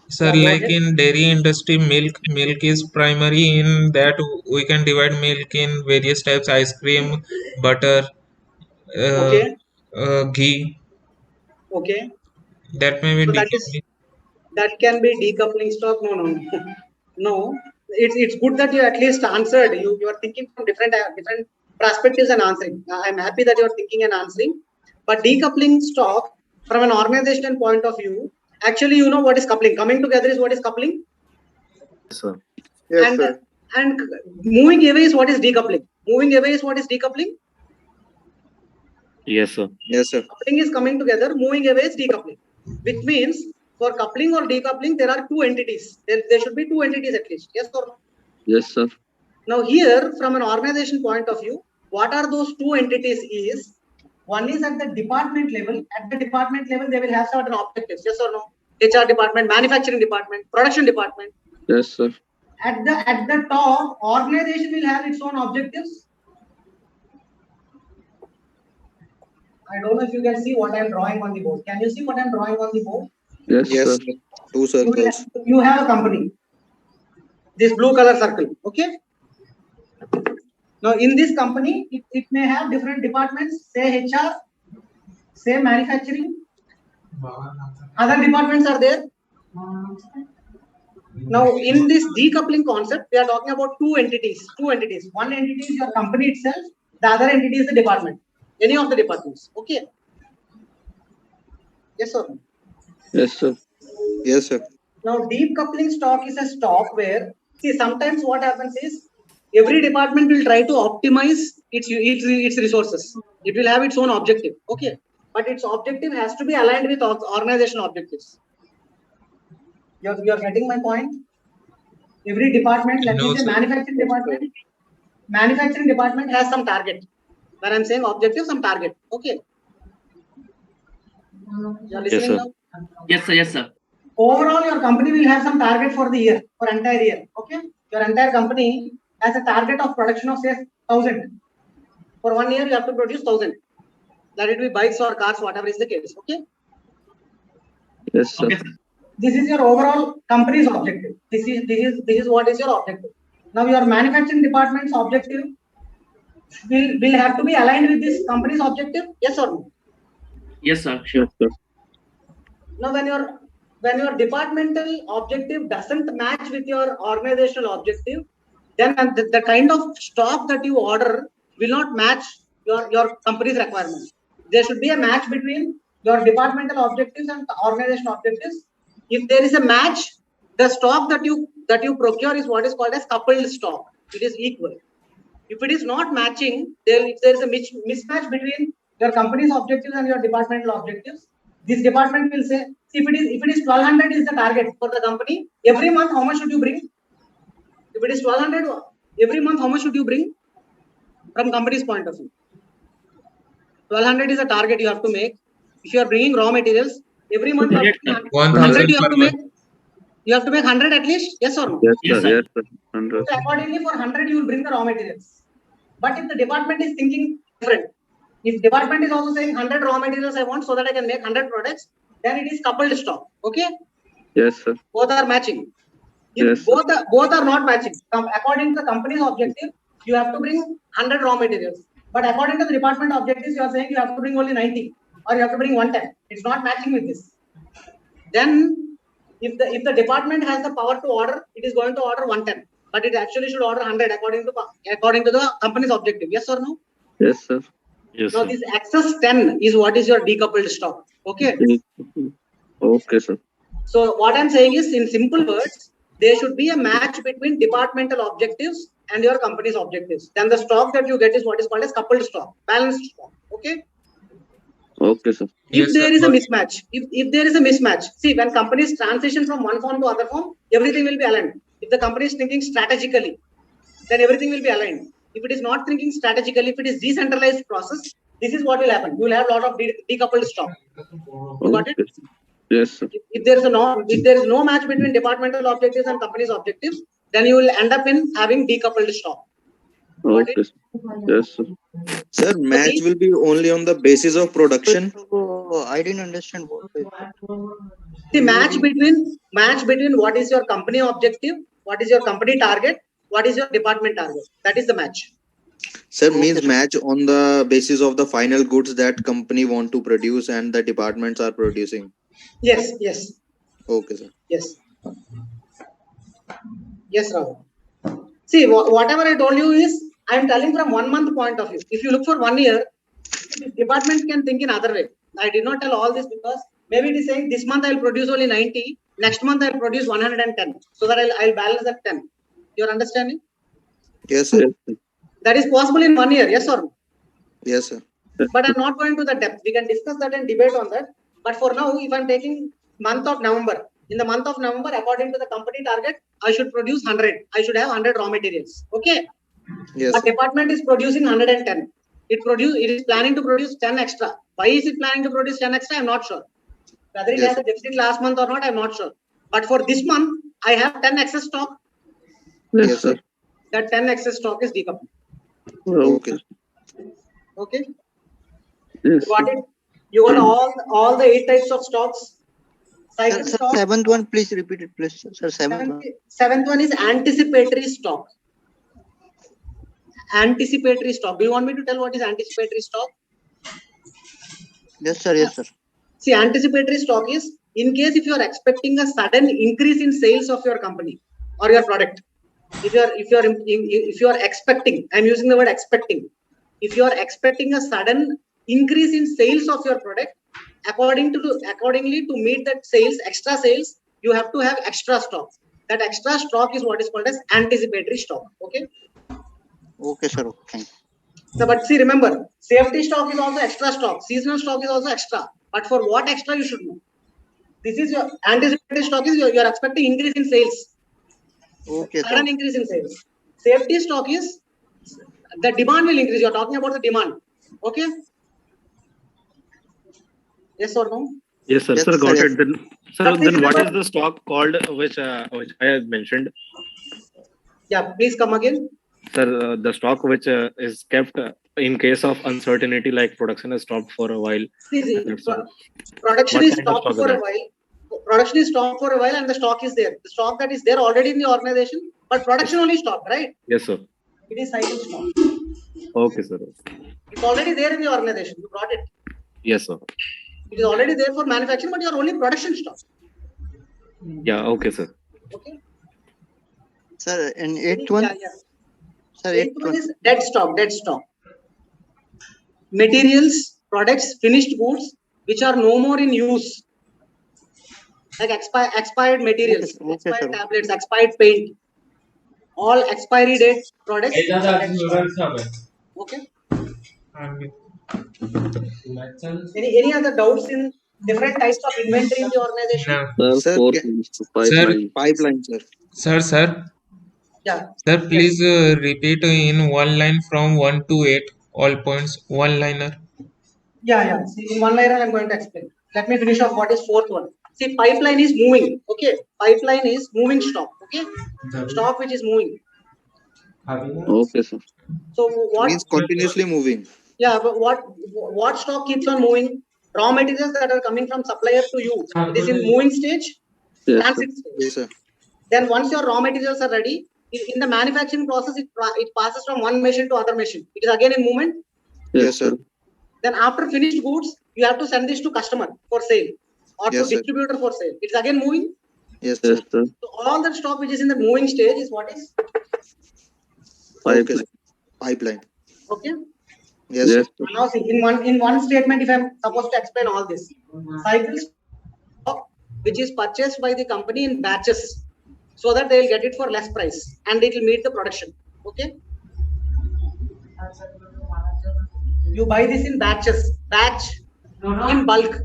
Sir, Yeah, like in dairy industry, milk is primary. In that we can divide milk in various types: ice cream, butter, Okay. ghee. Okay. That may be So decoupling. that can be decoupling stock. No. It's good that you at least answered. You are thinking from different perspectives and answering. I'm happy that you are thinking and answering. But decoupling stock from an organizational point of view, actually, you know what is coupling. Coming together is what is coupling. Yes, sir. Yes, sir. And moving away is what is decoupling. Moving away is what is decoupling. Yes, sir. Yes, sir. Coupling is coming together. Moving away is decoupling, which means for coupling or decoupling, there are two entities. There should be two entities at least. Yes or no? Yes, sir. Now here, from an organization point of view, what are those two entities is, one is at the department level. At the department level, they will have certain objectives. Yes or no? HR department, manufacturing department, production department. Yes, sir. At the top, organization will have its own objectives. I don't know if you can see what I'm drawing on the board. Can you see what I'm drawing on the board? Yes, Yes, sir. sir. Two circles. You have a company. This blue color circle. Okay. Now in this company, it may have different departments. Say HR, say manufacturing. Other departments are there. Now in this decoupling concept, we are talking about two entities. One entity is your company itself. The other entity is the department. Any of the departments. Okay. Yes or no? Yes, sir. Yes, sir. Now deep coupling stock is a stock where, see, sometimes what happens is every department will try to optimize its resources. It will have its own objective. Okay. But its objective has to be aligned with organizational objectives. You're getting my point? Every department, let me say manufacturing department. Manufacturing department has some target. When I'm saying objective, some target. Okay. You're listening now? Yes, sir. Yes, sir. Overall, your company will have some target for the year, for entire year. Okay. Your entire company has a target of production of say 1,000. For 1 year, you have to produce 1,000. Let it be bikes or cars, whatever is the case. Okay. Yes, sir. Okay, sir. This is your overall company's objective. This is what is your objective. Now your manufacturing department's objective will have to be aligned with this company's objective. Yes or no? Yes, sir. Yes, sir. Now when your departmental objective doesn't match with your organizational objective, then the kind of stock that you order will not match your company's requirements. There should be a match between your departmental objectives and organizational objectives. If there is a match, the stock that you procure is what is called as coupled stock. It is equal. If it is not matching, if there is a mismatch between your company's objectives and your departmental objectives, this department will say, see, if it is 1,200 is the target for the company, every month how much should you bring? If it is 1200, every month, how much should you bring from company's point of view? 1200 is a target you have to make. If you are bringing raw materials, every month you have to make 100 you have to make. You have to make 100 at least, yes or no? Yes, Yes, sir. sir. Yes, sir. 100. So accordingly, for 100 you will bring the raw materials. But if the department is thinking different, if department is also saying 100 raw materials I want so that I can make 100 products, then it is coupled stock. Okay, Yes, sir. both are matching. If Yes, sir. both are not matching, according to the company's objective, you have to bring 100 raw materials. But according to the department objectives, you are saying you have to bring only 90 or you have to bring 110. It's not matching with this. Then, if the department has the power to order, it is going to order 110, but it actually should order 100 according to the company's objective. Yes or no? Yes, sir. Yes, Now sir. this excess 10 is what is your decoupled stock. Okay. Okay, sir. So what I'm saying is, in simple words, there should be a match between departmental objectives and your company's objectives. Then the stock that you get is what is called as coupled stock, balanced stock. Okay. Okay, sir. If there is a mismatch, if there is a mismatch, see, when companies transition from one form to other form, everything will be aligned. If the company is thinking strategically, then everything will be aligned. If it is not thinking strategically, if it is decentralized process, this is what will happen. You will have a lot of decoupled stock. You got it? Okay. Yes, sir. If there is no match between departmental objectives and company's objectives, then you will end up in having decoupled stock. Got it? Okay, sir. Yes, sir. Sir, match will be only on the basis of production. So I didn't understand what. The match between what is your company objective, what is your company target, what is your department target. That is the match. Sir, means match on the basis of the final goods that company want to produce and the departments are producing. Yes, yes, Okay, sir. yes. Yes, Rahul. See, whatever I told you is, I am telling from 1 month point of view. If you look for 1 year, department can think in other way. I did not tell all this because maybe it is saying this month I will produce only 90, next month I will produce 110, so that I'll balance that 10. You're understanding? Yes, sir. That is possible in 1 year, yes or no? Yes, sir. But I'm not going to the depth. We can discuss that and debate on that. But for now, if I'm taking month of November, in the month of November, according to the company target, I should produce 100. I should have 100 raw materials. Okay. Yes, But sir. department is producing 110. It is planning to produce 10 extra. Why is it planning to produce 10 extra? I'm not sure. Whether it Yes, has a deficit last month or not, I'm not sure. But for this month, I have 10 excess stock. Yes, sir. That 10 excess stock is decoupled. Okay. Okay. Yes, You got it? You got all the 8 types of stocks. Cycle Sir, stock. seventh one, please repeat it, please. Sir, seventh one. Seventh one is anticipatory stock. Anticipatory stock. Do you want me to tell what is anticipatory stock? Yes, sir. Yes, sir. See, anticipatory stock is in case if you are expecting a sudden increase in sales of your company or your product. If you are expecting, I'm using the word expecting. If you are expecting a sudden increase in sales of your product, accordingly to meet that extra sales, you have to have extra stock. That extra stock is what is called as anticipatory stock. Okay. Okay, sir. Okay. So, but see, remember, safety stock is also extra stock. Seasonal stock is also extra. But for what extra, you should know. This is your anticipatory stock is you are expecting increase in sales. Okay, sir. Sudden increase in sales. Safety stock is the demand will increase. You are talking about the demand. Okay. Yes or no? Yes, sir. Yes, Sir, got sir, it. Then what is the stock called which I had mentioned? Yeah, please come again. Sir, the stock which is kept in case of uncertainty, like production is stopped for a while. See, That's all. production What is kind of stopped stock for is a that? while. Production is stopped for a while and the stock is there. The stock that is there already in the organization, but production only stopped, right? Yes, sir. It is cycle stock. Okay, sir. It's already there in the organization. You brought it. Yes, sir. It is already there for manufacturing, but you are only production stock. Yeah, okay, sir. Okay. Sir, and eighth one. Yeah, yeah. Sir, Eighth eighth one one. is dead stock. Dead stock. Materials, products, finished goods which are no more in use, like expired materials, Okay, expired sir. tablets, expired paint, all expiry date products. are dead stock. Okay. Any other doubts in different types of inventory in the organization? No. Sir, Sir, 4 ca- lines, Sir, 5 lines. pipeline, sir. sir. Yeah. Sir, please repeat in one line from 1 to 8 all points. One liner. Yeah. See, in one liner, I'm going to explain. Let me finish off what is fourth one. See, pipeline is moving. Okay, pipeline is moving stock. Okay, stock which is moving. Okay, sir. So what? Means continuously moving. Yeah, but what stock keeps on moving? Raw materials that are coming from supplier to you. It is in moving stage, Yes, sir. transit stage. Yes, sir. Then once your raw materials are ready, in the manufacturing process, it passes from one machine to other machine. It is again in movement. Yes, sir. Then after finished goods, you have to send this to customer for sale or Yes, to sir. distributor for sale. It's again moving. Yes, Yes, sir. sir. So all that stock which is in the moving stage is what is Okay, Pipeline. sir. Pipeline. okay. Yes, Yes, sir. sir. Now see, in one statement, if I'm supposed to explain all this, cycle stock which is purchased by the company in batches, so that they will get it for less price and it will meet the production. Okay. You buy this in batches, batch in bulk.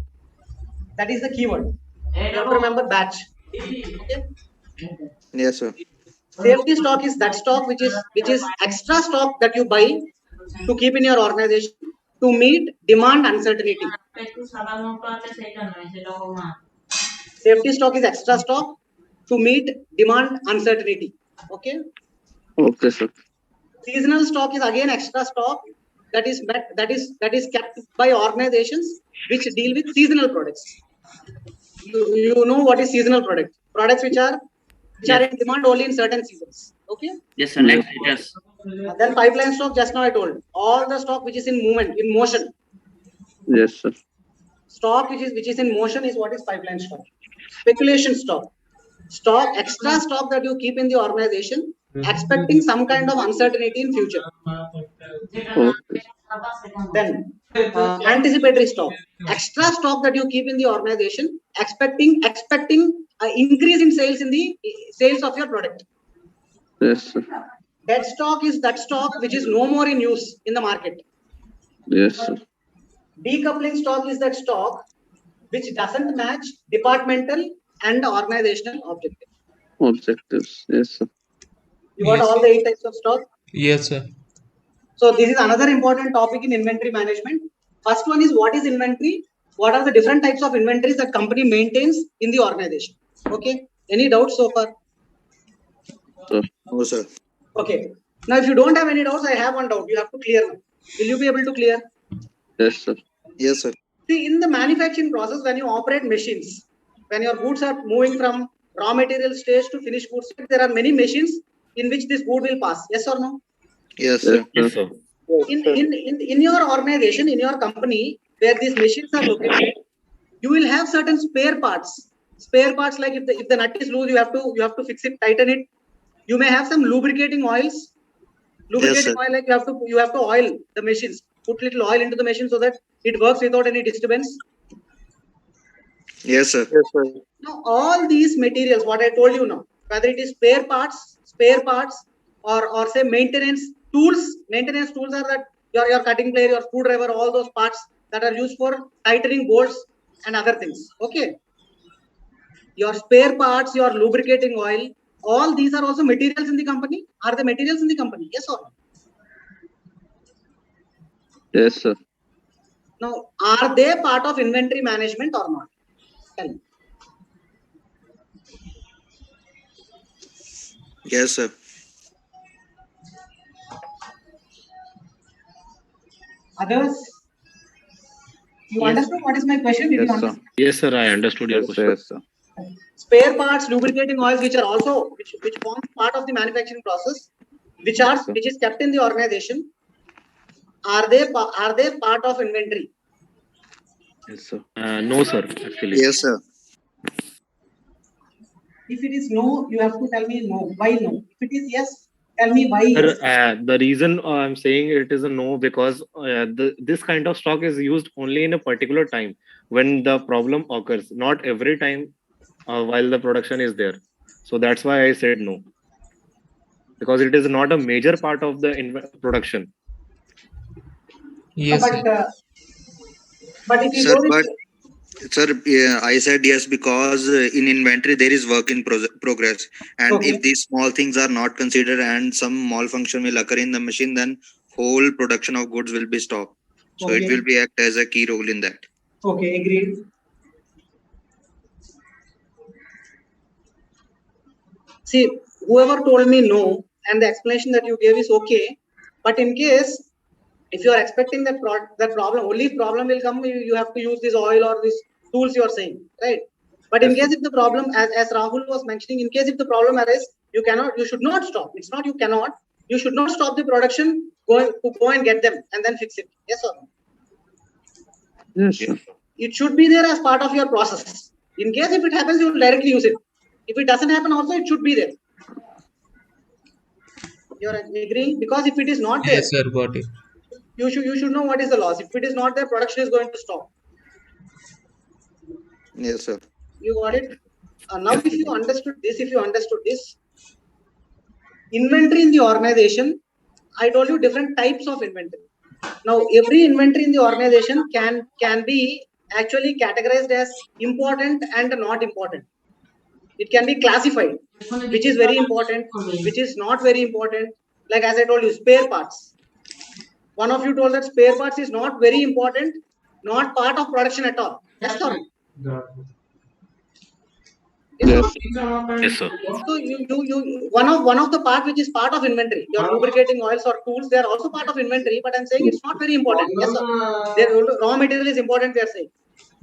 That is the keyword. You have to remember batch. Okay. Yes, sir. Safety stock is that stock which is extra stock that you buy to keep in your organization to meet demand uncertainty. Safety stock is extra stock to meet demand uncertainty. Okay. Okay, sir. Seasonal stock is again extra stock that is kept by organizations which deal with seasonal products. You know what is seasonal product? Products which are in demand only in certain seasons. Okay. Yes, sir. Next, yes. Then pipeline stock, just now I told. All the stock which is in movement, in motion. Yes, sir. Stock which is in motion is what is pipeline stock. Speculation stock. Stock, extra stock that you keep in the organization, expecting some kind of uncertainty in future. Okay. Then anticipatory stock. Extra stock that you keep in the organization, expecting increase in sales in the sales of your product. Yes, sir. Dead stock is that stock which is no more in use in the market. Yes, sir. Decoupling stock is that stock which doesn't match departmental and organizational objectives. Objectives. Yes, sir. You got Yes. all the 8 types of stock. Yes, sir. So this is another important topic in inventory management. First one is what is inventory? What are the different types of inventories that company maintains in the organization? Okay. Any doubts so far? Sir. No, sir. Okay. Now, if you don't have any doubts, I have one doubt. You have to clear now. Will you be able to clear? Yes, sir. Yes, sir. See, in the manufacturing process, when you operate machines, when your goods are moving from raw material stage to finished goods, there are many machines in which this good will pass. Yes or no? Yes, sir. Yes, sir. In your organization, in your company, where these machines are located, you will have certain spare parts. Spare parts, like if the nut is loose, you have to fix it, tighten it. You may have some lubricating oils. Lubricating sir. oil, like you have to oil the machines. Put little oil into the machine so that it works without any disturbance. Yes, sir. Yes, sir. Now, all these materials, what I told you now, whether it is spare parts, or say maintenance tools are that your cutting blade, your screwdriver, all those parts that are used for tightening bolts and other things. Okay. Your spare parts, your lubricating oil, all these are also materials in the company. Are the materials in the company? Yes or no? Yes, sir. Now, are they part of inventory management or not? Tell me. Yes, sir. Others? You Yes. understood what is my question? Did you Yes, sir. understand? Yes, sir. I understood your Yes, question. sir. Yes, sir. Spare parts, lubricating oils, which are also which forms part of the manufacturing process, which is kept in the organization, are they part of inventory? Yes, sir. No, sir. Actually. Yes, sir. If it is no, you have to tell me no. Why no? If it is yes, tell me why Sir, yes. the reason I'm saying it is a no because this kind of stock is used only in a particular time when the problem occurs, not every time while the production is there. So that's why I said no, because it is not a major part of the production. Yes, sir. But if you Sir, go with but Sir, I said yes because in inventory there is work in progress, and Okay. if these small things are not considered and some malfunction will occur in the machine, then whole production of goods will be stopped. So it Okay. will be act as a key role in that. Okay, agreed. See, whoever told me no, and the explanation that you gave is okay, but in case if you are expecting that problem, only if problem will come, you have to use this oil or these tools you are saying, right? But in Yes, case if the problem, as Rahul was mentioning, in case if the problem arises, you should not stop. It's not you cannot. You should not stop the production, go and get them and then fix it. Yes or no? Yes, sir. It should be there as part of your process. In case if it happens, you will directly use it. If it doesn't happen, also it should be there. You're agreeing? Because if it is not there, Yes, sir, got it. you should know what is the loss. If it is not there, production is going to stop. yes, sir. You got it? Now, if you understood this, inventory in the organization, I told you different types of inventory. Now, every inventory in the organization can be actually categorized as important and not important. It can be classified, which is very important, which is not very important. Like as I told you, spare parts. One of you told that spare parts is not very important, not part of production at all. Yes or no? Yes. Yes, sir. So you one of the part which is part of inventory, your lubricating oils or tools, they are also part of inventory, but I'm saying it's not very important. Yes, sir. Their raw material is important, we are saying.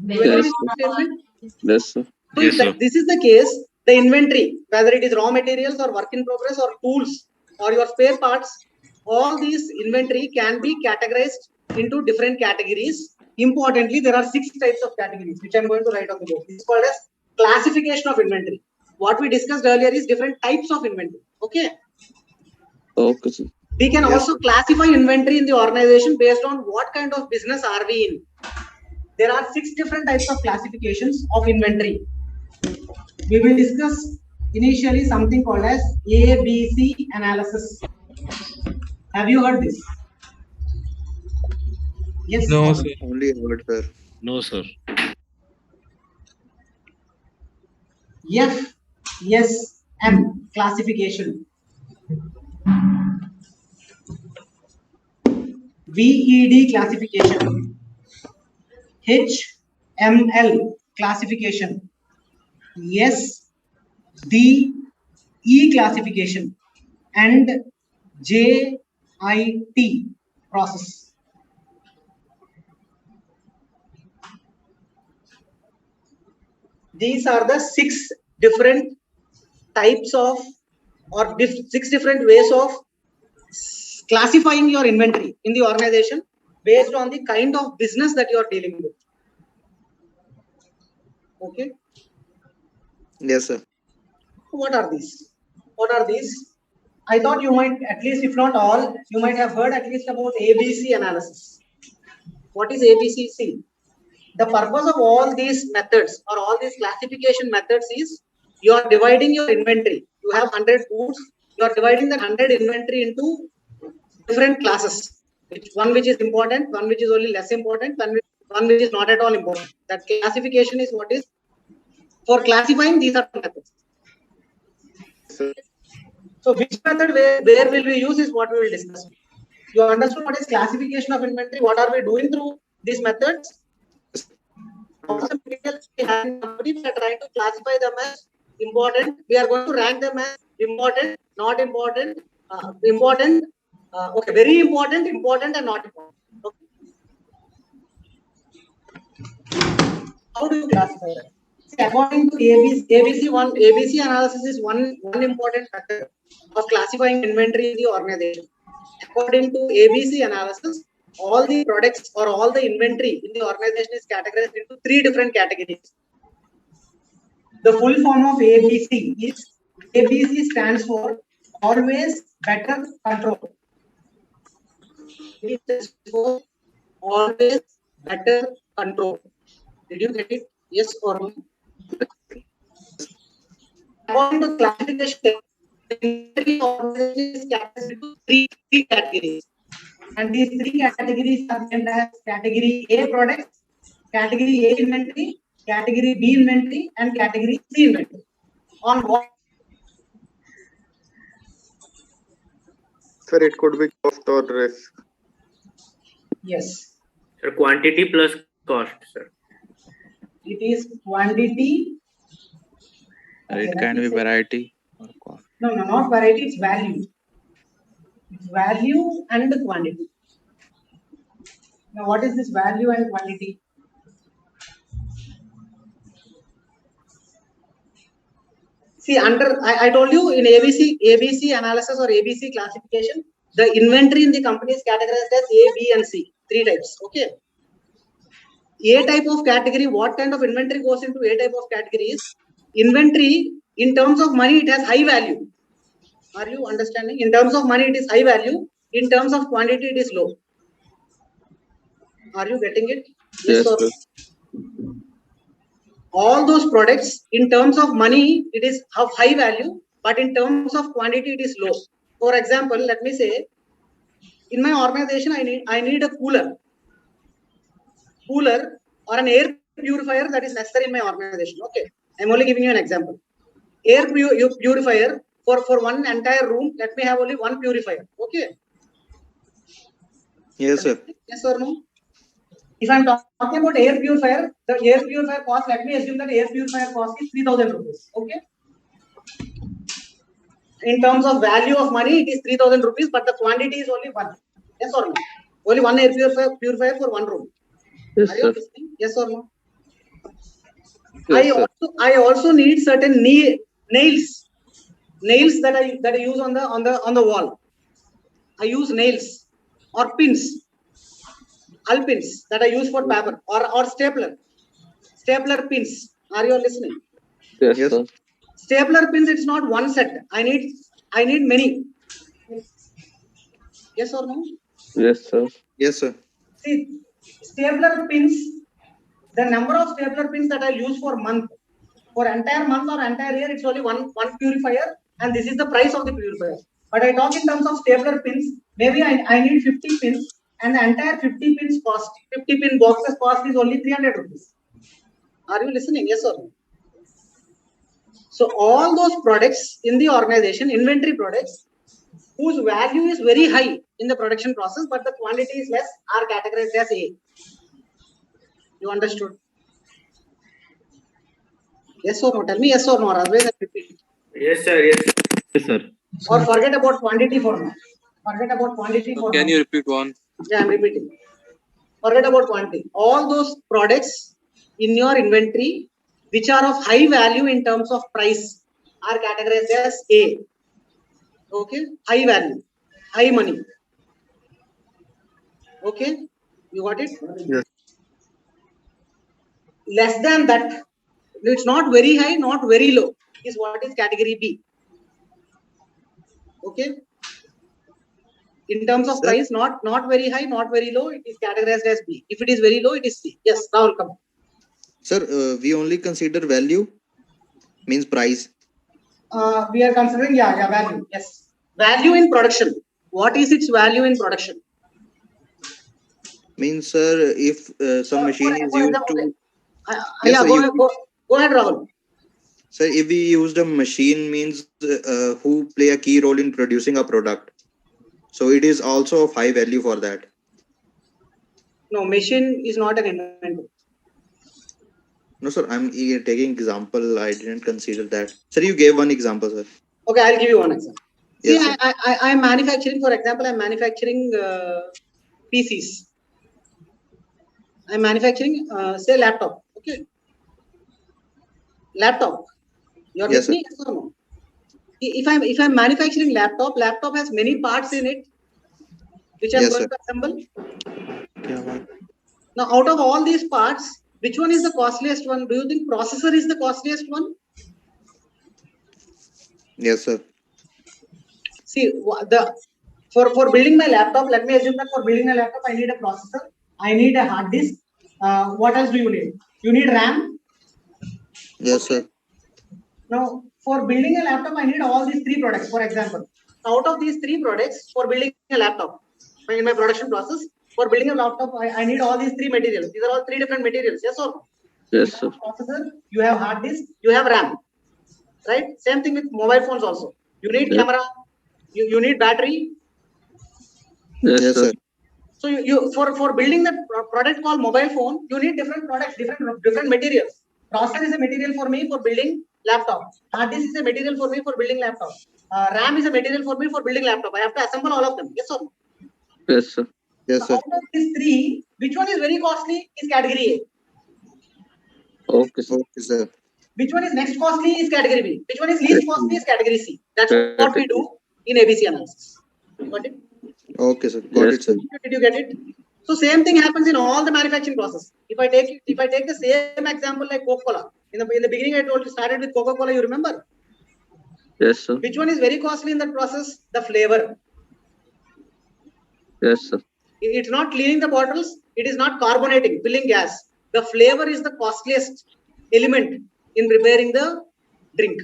You agree Yes, with this statement? yes, sir. So Yes, if sir. this is the case, the inventory, whether it is raw materials or work in progress or tools or your spare parts, all these inventory can be categorized into different categories. Importantly, there are 6 types of categories, which I'm going to write on the board. This is called as classification of inventory. What we discussed earlier is different types of inventory. Okay. Okay, sir. We can Yes, also classify inventory in the organization based on what kind of business are we in. There are 6 different types of classifications of inventory. We will discuss initially something called as ABC analysis. Have you heard this? Yes. No, or sir. only heard, sir. No, sir. FSM classification. VED classification. HML classification. SDE classification and JIT process. These are the 6 different types of or 6 different ways of classifying your inventory in the organization based on the kind of business that you are dealing with. Okay. Yes, sir. What are these? What are these? I thought you might, at least if not all, you might have heard at least about ABC analysis. What is ABC? The purpose of all these methods or all these classification methods is you are dividing your inventory. You have 100 goods. You are dividing that 100 inventory into different classes. One which is important, one which is only less important, one which is not at all important. That classification is what is for classifying. These are the methods. So which method where will we use is what we will discuss. You understood what is classification of inventory? What are we doing through these methods? Also, we are trying to classify them as important. We are going to rank them as important, not important, important, okay, very important, important, and not important. Okay. How do you classify that? See, according to ABC analysis is one important factor of classifying inventory in the organization. According to ABC analysis, all the products or all the inventory in the organization is categorized into 3 different categories. The full form of ABC is ABC stands for always better control. It stands for always better control. Did you get it? Yes or no? According to classification, the inventory organization is categorized into 3 categories. And these 3 categories are named as category A products, category A inventory, category B inventory and category C inventory. On what? Sir, it could be cost or risk. Yes. Sir, quantity plus cost, sir. It is quantity. It Okay, can let me be say- variety or cost. No, not variety, it's value. It's value and quantity. Now, what is this value and quantity? See, I told you in ABC analysis or ABC classification, the inventory in the company is categorized as A, B, and C. 3 types. Okay. A type of category, what kind of inventory goes into A type of category is inventory in terms of money, it has high value. Are you understanding? In terms of money, it is high value. In terms of quantity, it is low. Are you getting it? Yes, or sir. no? All those products, in terms of money, it is of high value, but in terms of quantity, it is low. For example, let me say, in my organization, I need a cooler or an air purifier that is necessary in my organization. Okay, I'm only giving you an example. Air purifier for one entire room. Let me have only one purifier. Okay. Yes, sir. Yes or no? If I'm talking about air purifier, the air purifier cost, let me assume that air purifier cost is 3,000 rupees. Okay. In terms of value of money, it is 3,000 rupees, but the quantity is only one. Yes or no? Only one air purifier for one room. Yes, Are you sir. listening? Yes or no? Yes, sir. I also need certain nails that I use on the wall. I use nails or pins, pins that I use for paper or stapler pins. Are you listening? Yes, Yes. sir. Stapler pins, it's not one set. I need many. Yes or no? Yes, sir. Yes, sir. See, stapler pins, the number of stapler pins that I use for month, for entire month or entire year, it's only one purifier, and this is the price of the purifier. But I talk in terms of stapler pins, maybe I need 50 pins, and the entire 50 pins cost, 50 pin boxes cost is only 300 rupees. Are you listening? Yes or no? So all those products in the organization, inventory products, whose value is very high in the production process, but the quantity is less, are categorized as A. You understood? Yes or no? Tell me yes or no, or otherwise I repeat. Yes, sir. Yes, yes, sir. Or forget about quantity for now. Forget about quantity for now. Can you repeat one? Yeah, I'm repeating. Forget about quantity. All those products in your inventory, which are of high value in terms of price, are categorized as A. Okay? High value, high money. Okay? You got it? Yes. Less than that, it's not very high, not very low, is what is category B. Okay? In terms of Sir? price, not very high, not very low, it is categorized as B. If it is very low, it is C. Yes, Rahul, come. Sir, we only consider value, means price. We are considering, value. Yes. Value in production. What is its value in production? Means, sir, if some machine is used to... Yes, Yeah, sir, go ahead, Rahul. Sir, if we used a machine, means who play a key role in producing a product. So it is also of high value for that. No, machine is not an inventory. No, sir, I'm taking example. I didn't consider that. Sir, you gave one example, sir. Okay, I'll give you one example. See, Yes, sir. I'm manufacturing, for example, I'm manufacturing PCs. I'm manufacturing, say, laptop. Okay. Laptop. You're Yes, sir. listening? Yes or no? If I'm manufacturing laptop has many parts in it, which I'm Yes, going sir. to assemble. Now, out of all these parts, which one is the costliest one? Do you think processor is the costliest one? Yes, sir. See, for building my laptop, let me assume that for building a laptop, I need a processor, I need a hard disk. What else do you need? You need RAM. Yes, Okay. sir. Now, for building a laptop, I need all these 3 products. For example, out of these 3 products, for building a laptop, in my production process, for building a laptop, I need all these 3 materials. These are all 3 different materials. Yes or no? Yes, sir. Processor, you have hard disk, you have RAM, right? Same thing with mobile phones also. You need Yes. camera, you need battery. Yes, Yes, sir. sir. So you for building that product called mobile phone, you need different products, different materials. Processor is a material for me for building laptop. Hard disk is a material for me for building laptop. RAM is a material for me for building laptop. I have to assemble all of them. Yes or no? Yes, sir. Yes, sir. Out of these three, which one is very costly is category A. Okay, sir. Okay, sir. Which one is next costly is category B. Which one is least costly is category C. That's what we do in ABC analysis. Got it? Okay, sir. Got Yes, it, sir. Did you get it? So same thing happens in all the manufacturing process. If I take the same example like Coca-Cola, in the beginning I told you started with Coca-Cola. You remember? Yes, sir. Which one is very costly in that process? The flavor. Yes, sir. It's not cleaning the bottles. It is not carbonating, filling gas. The flavor is the costliest element in preparing the drink.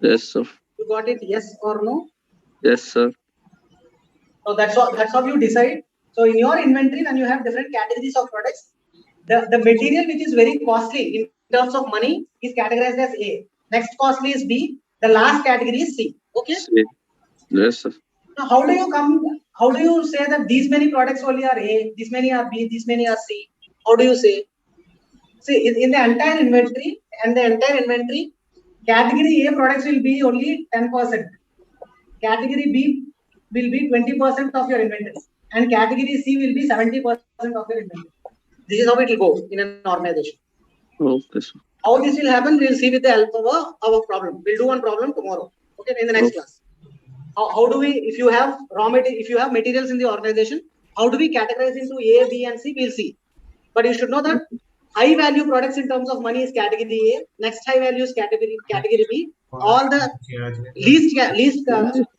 Yes, sir. You got it? Yes or no? Yes, sir. So that's how you decide. So in your inventory, when you have different categories of products, the material which is very costly in terms of money is categorized as A. Next costly is B. The last category is C. Okay. Yes, sir. Now how do you say that these many products only are A, these many are B, these many are C? How do you say? See, in the entire inventory, category A products will be only 10%. Category B will be 20% of your inventory, and category C will be 70% of your inventory. This is how it will go in an organization. Okay, sir. How this will happen, we will see with the help of our problem. We'll do one problem tomorrow. Okay, in the next class. How do we, if you have materials in the organization, how do we categorize into A, B, and C? We'll see. But you should know that high value products in terms of money is category A. Next high value is category B. All the least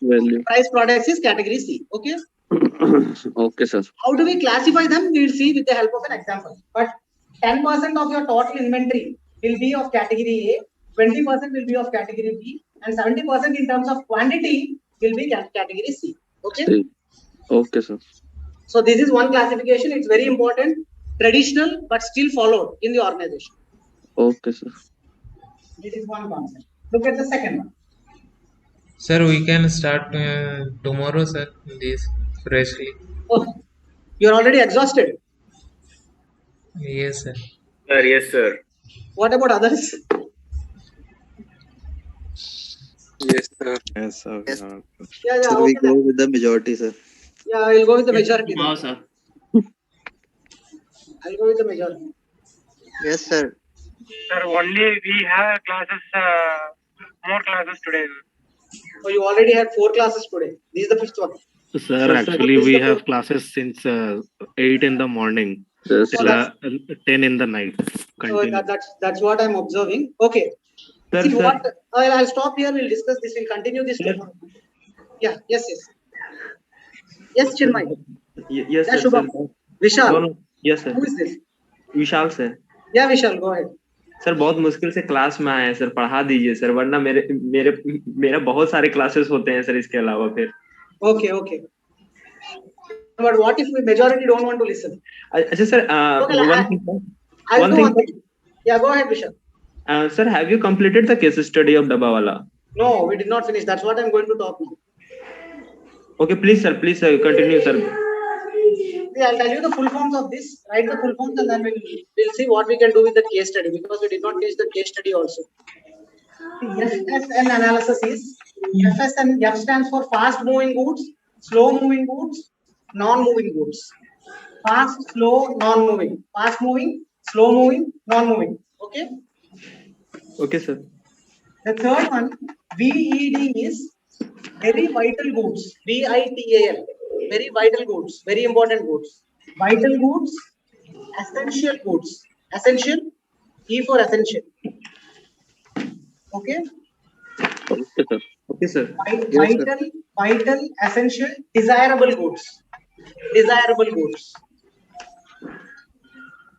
Value. price products is category C. Okay. Okay, sir. How do we classify them? We will see with the help of an example. But 10% of your total inventory will be of category A, 20% will be of category B, and 70% in terms of quantity will be category C. Okay. See. Okay, sir. So this is one classification. It's very important, traditional, but still followed in the organization. Okay, sir. This is one concept. Look at the second one. Sir, we can start tomorrow, sir, this freshly. Oh, you're already exhausted. Yes, sir. Yes, sir. What about others? Yes, sir. Yes, sir. Yes. Yeah, Sir, okay we go then. with the majority, sir. Yeah, I'll go with the majority. Tomorrow, sir. I'll go with the majority. Yes, sir. Sir, only we have classes, more classes today. So you already had 4 classes today. This is the 5th one. Sir, actually, we have classes since 8 in the morning Yes, till sir. 10 in the night. So that's what I'm observing. Okay. Sir, See sir. what I'll stop here. We'll discuss this. We'll continue this tomorrow. Yeah. Yes. Yes, Chinmay. Yes, Yeah, sir. Shubham. sir. Vishal. No, no. Yes, sir. Who is this? Vishal sir. Yeah, Vishal. Go ahead. Sir बहुत मुश्किल से class में आए हैं sir, पढ़ा दीजिए sir, वरना मेरा बहुत सारे क्लासेस होते हैं सर इसके अलावा फिर. Okay. But what if majority don't want to listen? अच्छा sir, Okay, one thing. I'll One do thing. one thing. Yeah, go ahead, Vishal. Sir, have you completed the case study of Dabawala? No, we did not finish. That's what I'm going to talk now. Okay, please sir, continue sir. See, I'll tell you the full forms of this. Write the full forms, and then we'll see what we can do with the case study, because we did not finish the case study also. The FSN analysis is FSN. F stands for fast moving goods, slow moving goods, non-moving goods. Fast, slow, non-moving. Fast moving, slow moving, non-moving. Okay. Okay sir. The third one, VED, is very vital goods. VITAL. Very vital goods. Very important goods. Vital goods, essential goods. Essential, E for essential. Okay. Okay sir. Okay sir. Vital, essential, desirable goods. Desirable goods.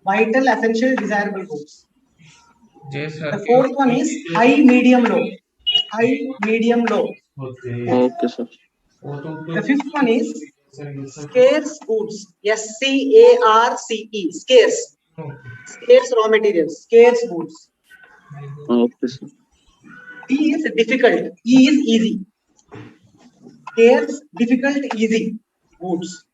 Vital, essential, desirable goods. Yes, sir. The fourth one is high, medium, low. High, medium, low. Okay, sir. The fifth one is scarce goods. SCARCE. Scarce. Scarce raw materials, scarce goods. Okay, sir. D is difficult. E is easy. Scarce, difficult, easy goods.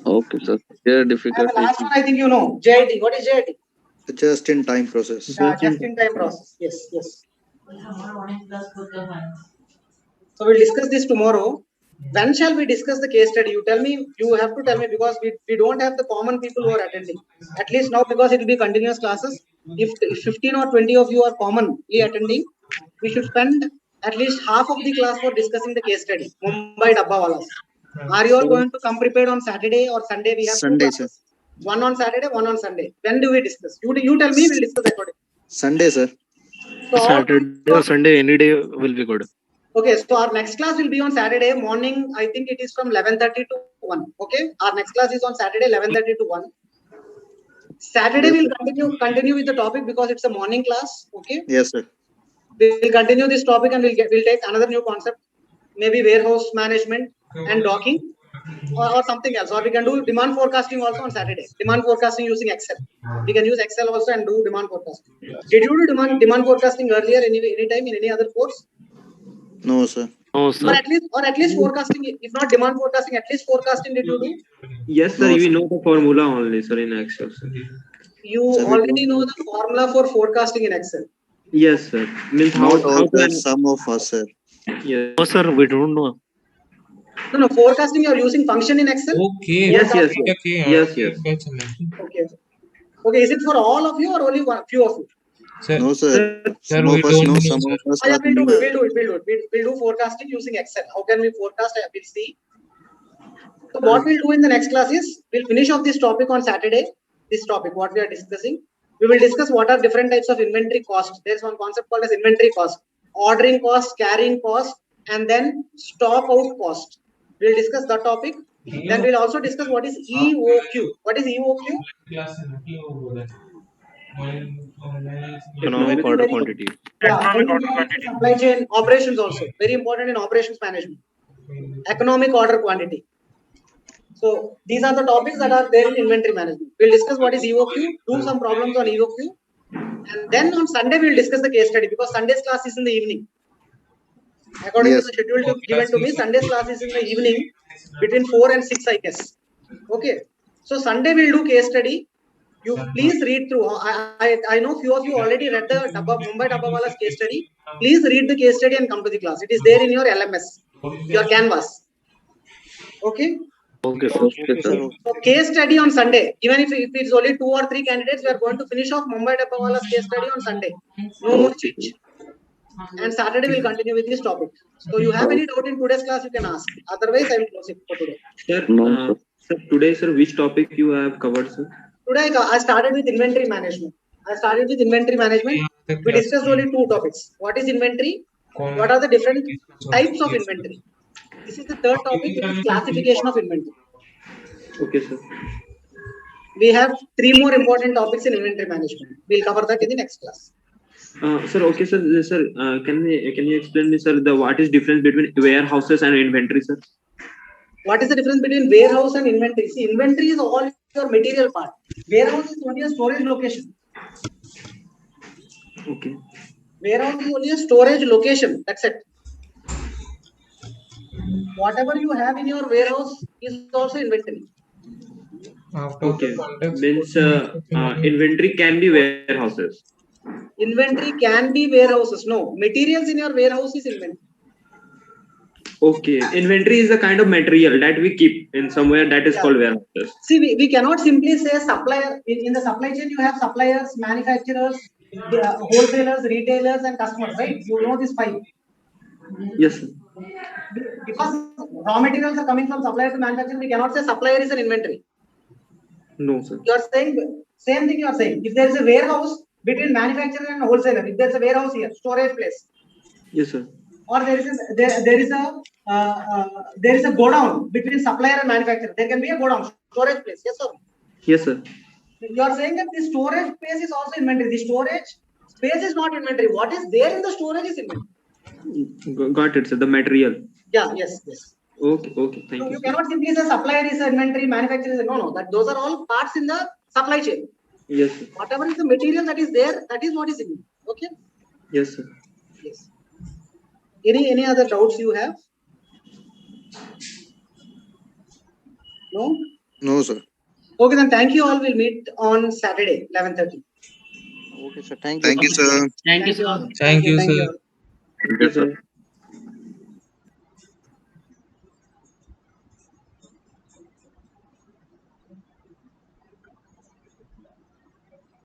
Okay, sir. Yeah, And difficult. the last one I think you know. JIT. What is JIT? The just-in-time process. Just-in-time process. Yes, yes. So we'll discuss this tomorrow. When shall we discuss the case study? You tell me. You have to tell me because we don't have the common people who are attending. At least now because it will be continuous classes. If 15 or 20 of you are commonly attending, we should spend at least half of the class for discussing the case study. Mumbai Dabbawalas. Are you all going to come prepared on Saturday or Sunday? We have Sunday, two classes. One on Saturday, one on Sunday. When do we discuss? You tell me. We'll discuss accordingly. Sunday, sir. So all- Saturday or Sunday, any day will be good. Okay, so our next class will be on Saturday morning. I think it is from 11:30 to 1. Okay, our next class is on Saturday 11:30 to 1. Saturday we'll continue with the topic because it's a morning class. Okay, Yes, sir. we'll continue this topic and we'll take another new concept, maybe warehouse management and docking, or something else. Or we can do demand forecasting also on Saturday. Demand forecasting using Excel. We can use Excel also and do demand forecasting. Did you do demand forecasting earlier any time in any other course? No, sir. No, Or sir. at least forecasting, if not demand forecasting, at least forecasting did you do? Yes, sir. No, We sir. know the formula only, sir, in Excel, sir. You Sir, we already don't know the formula for forecasting in Excel. Yes, sir. Means how Not all, can sir. Some of us, sir. yes. No, sir, we don't know. No, forecasting you are using function in Excel. Okay. Yes, yes, yes. Okay. Yes, yes. Okay. Okay, is it for all of you or only few of you? Sir, No, sir. sir, Some we of us don't know, know, some sir. of us Oh, yeah, are we'll do new. it. We'll do forecasting using Excel. How can we forecast? We'll see. So what we'll do in the next class is we'll finish off this topic on Saturday. This topic, what we are discussing. We will discuss what are different types of inventory cost. There's one concept called as inventory cost, ordering cost, carrying cost, and then stock out cost. We'll discuss that topic. Then we'll also discuss what is EOQ. What is EOQ? Economic order quantity. Yeah, Economic very order important quantity. in supply chain operations also. Very important in operations management. Economic order quantity. So these are the topics that are there in inventory management. We'll discuss what is EOQ, do some problems on EOQ, and then on Sunday we'll discuss the case study because Sunday's class is in the evening. According Yes. to the schedule given to me, Sunday's class is in the evening between 4 and 6, I guess. Okay. So Sunday we'll do case study. You please read through. I know few of you already read the Mumbai Dabbawala's case study. Please read the case study and come to the class. It is there in your LMS, your canvas. Okay. Okay, sir. Okay, sir. So case study on Sunday. Even if it's only 2 or 3 candidates, we are going to finish off Mumbai Dabbawala's case study on Sunday. No more Okay. change. And Saturday we'll continue with this topic. So you have any doubt in today's class, you can ask. Otherwise, I will close it for today. Sir, No, sir. sir, today, sir, which topic you have covered, sir? Today I started with inventory management. We discussed only 2 topics. What is inventory? What are the different types of inventory? This is the third topic, which is classification of inventory. Okay, sir. We have 3 more important topics in inventory management. We'll cover that in the next class. Sir, okay, sir. Sir, can you explain me, sir, what is difference between warehouses and inventory, sir? What is the difference between warehouse and inventory? See, inventory is all your material part. Warehouse is only a storage location. Okay. Warehouse is only a storage location. That's it. Whatever you have in your warehouse is also inventory. Okay. Means inventory can be warehouses. Inventory can be warehouses. No, materials in your warehouse is inventory. Okay. Inventory is a kind of material that we keep in somewhere that is called warehouses. See, we cannot simply say supplier. In the supply chain, you have suppliers, manufacturers, wholesalers, retailers, and customers, right? You know this 5. Yes, sir. Because raw materials are coming from supplier to manufacturer, we cannot say supplier is an inventory. No, sir. You are saying same thing. You are saying if there is a warehouse between manufacturer and wholesaler, if there is a warehouse here, storage place, Yes, sir. or there is a godown between supplier and manufacturer, there can be a godown, storage place. Yes, sir. Yes, sir. You are saying that the storage space is also inventory. The storage space is not inventory. What is there in the storage is inventory. Got it, sir. The material. Yeah. Yes. Okay. Thank So you. you cannot simply say supplier is inventory, manufacturer is no. That those are all parts in the supply chain. Yes, sir. Whatever is the material that is there, that is what is in. Okay. Yes, sir. Yes. Any other doubts you have? No. No, sir. Okay, then thank you all. We'll meet on Saturday, 11:30. Okay, sir. Thank you. Thank you, sir. Thank you, sir. all. Thank you, Thank you sir. all. Thank you, sir.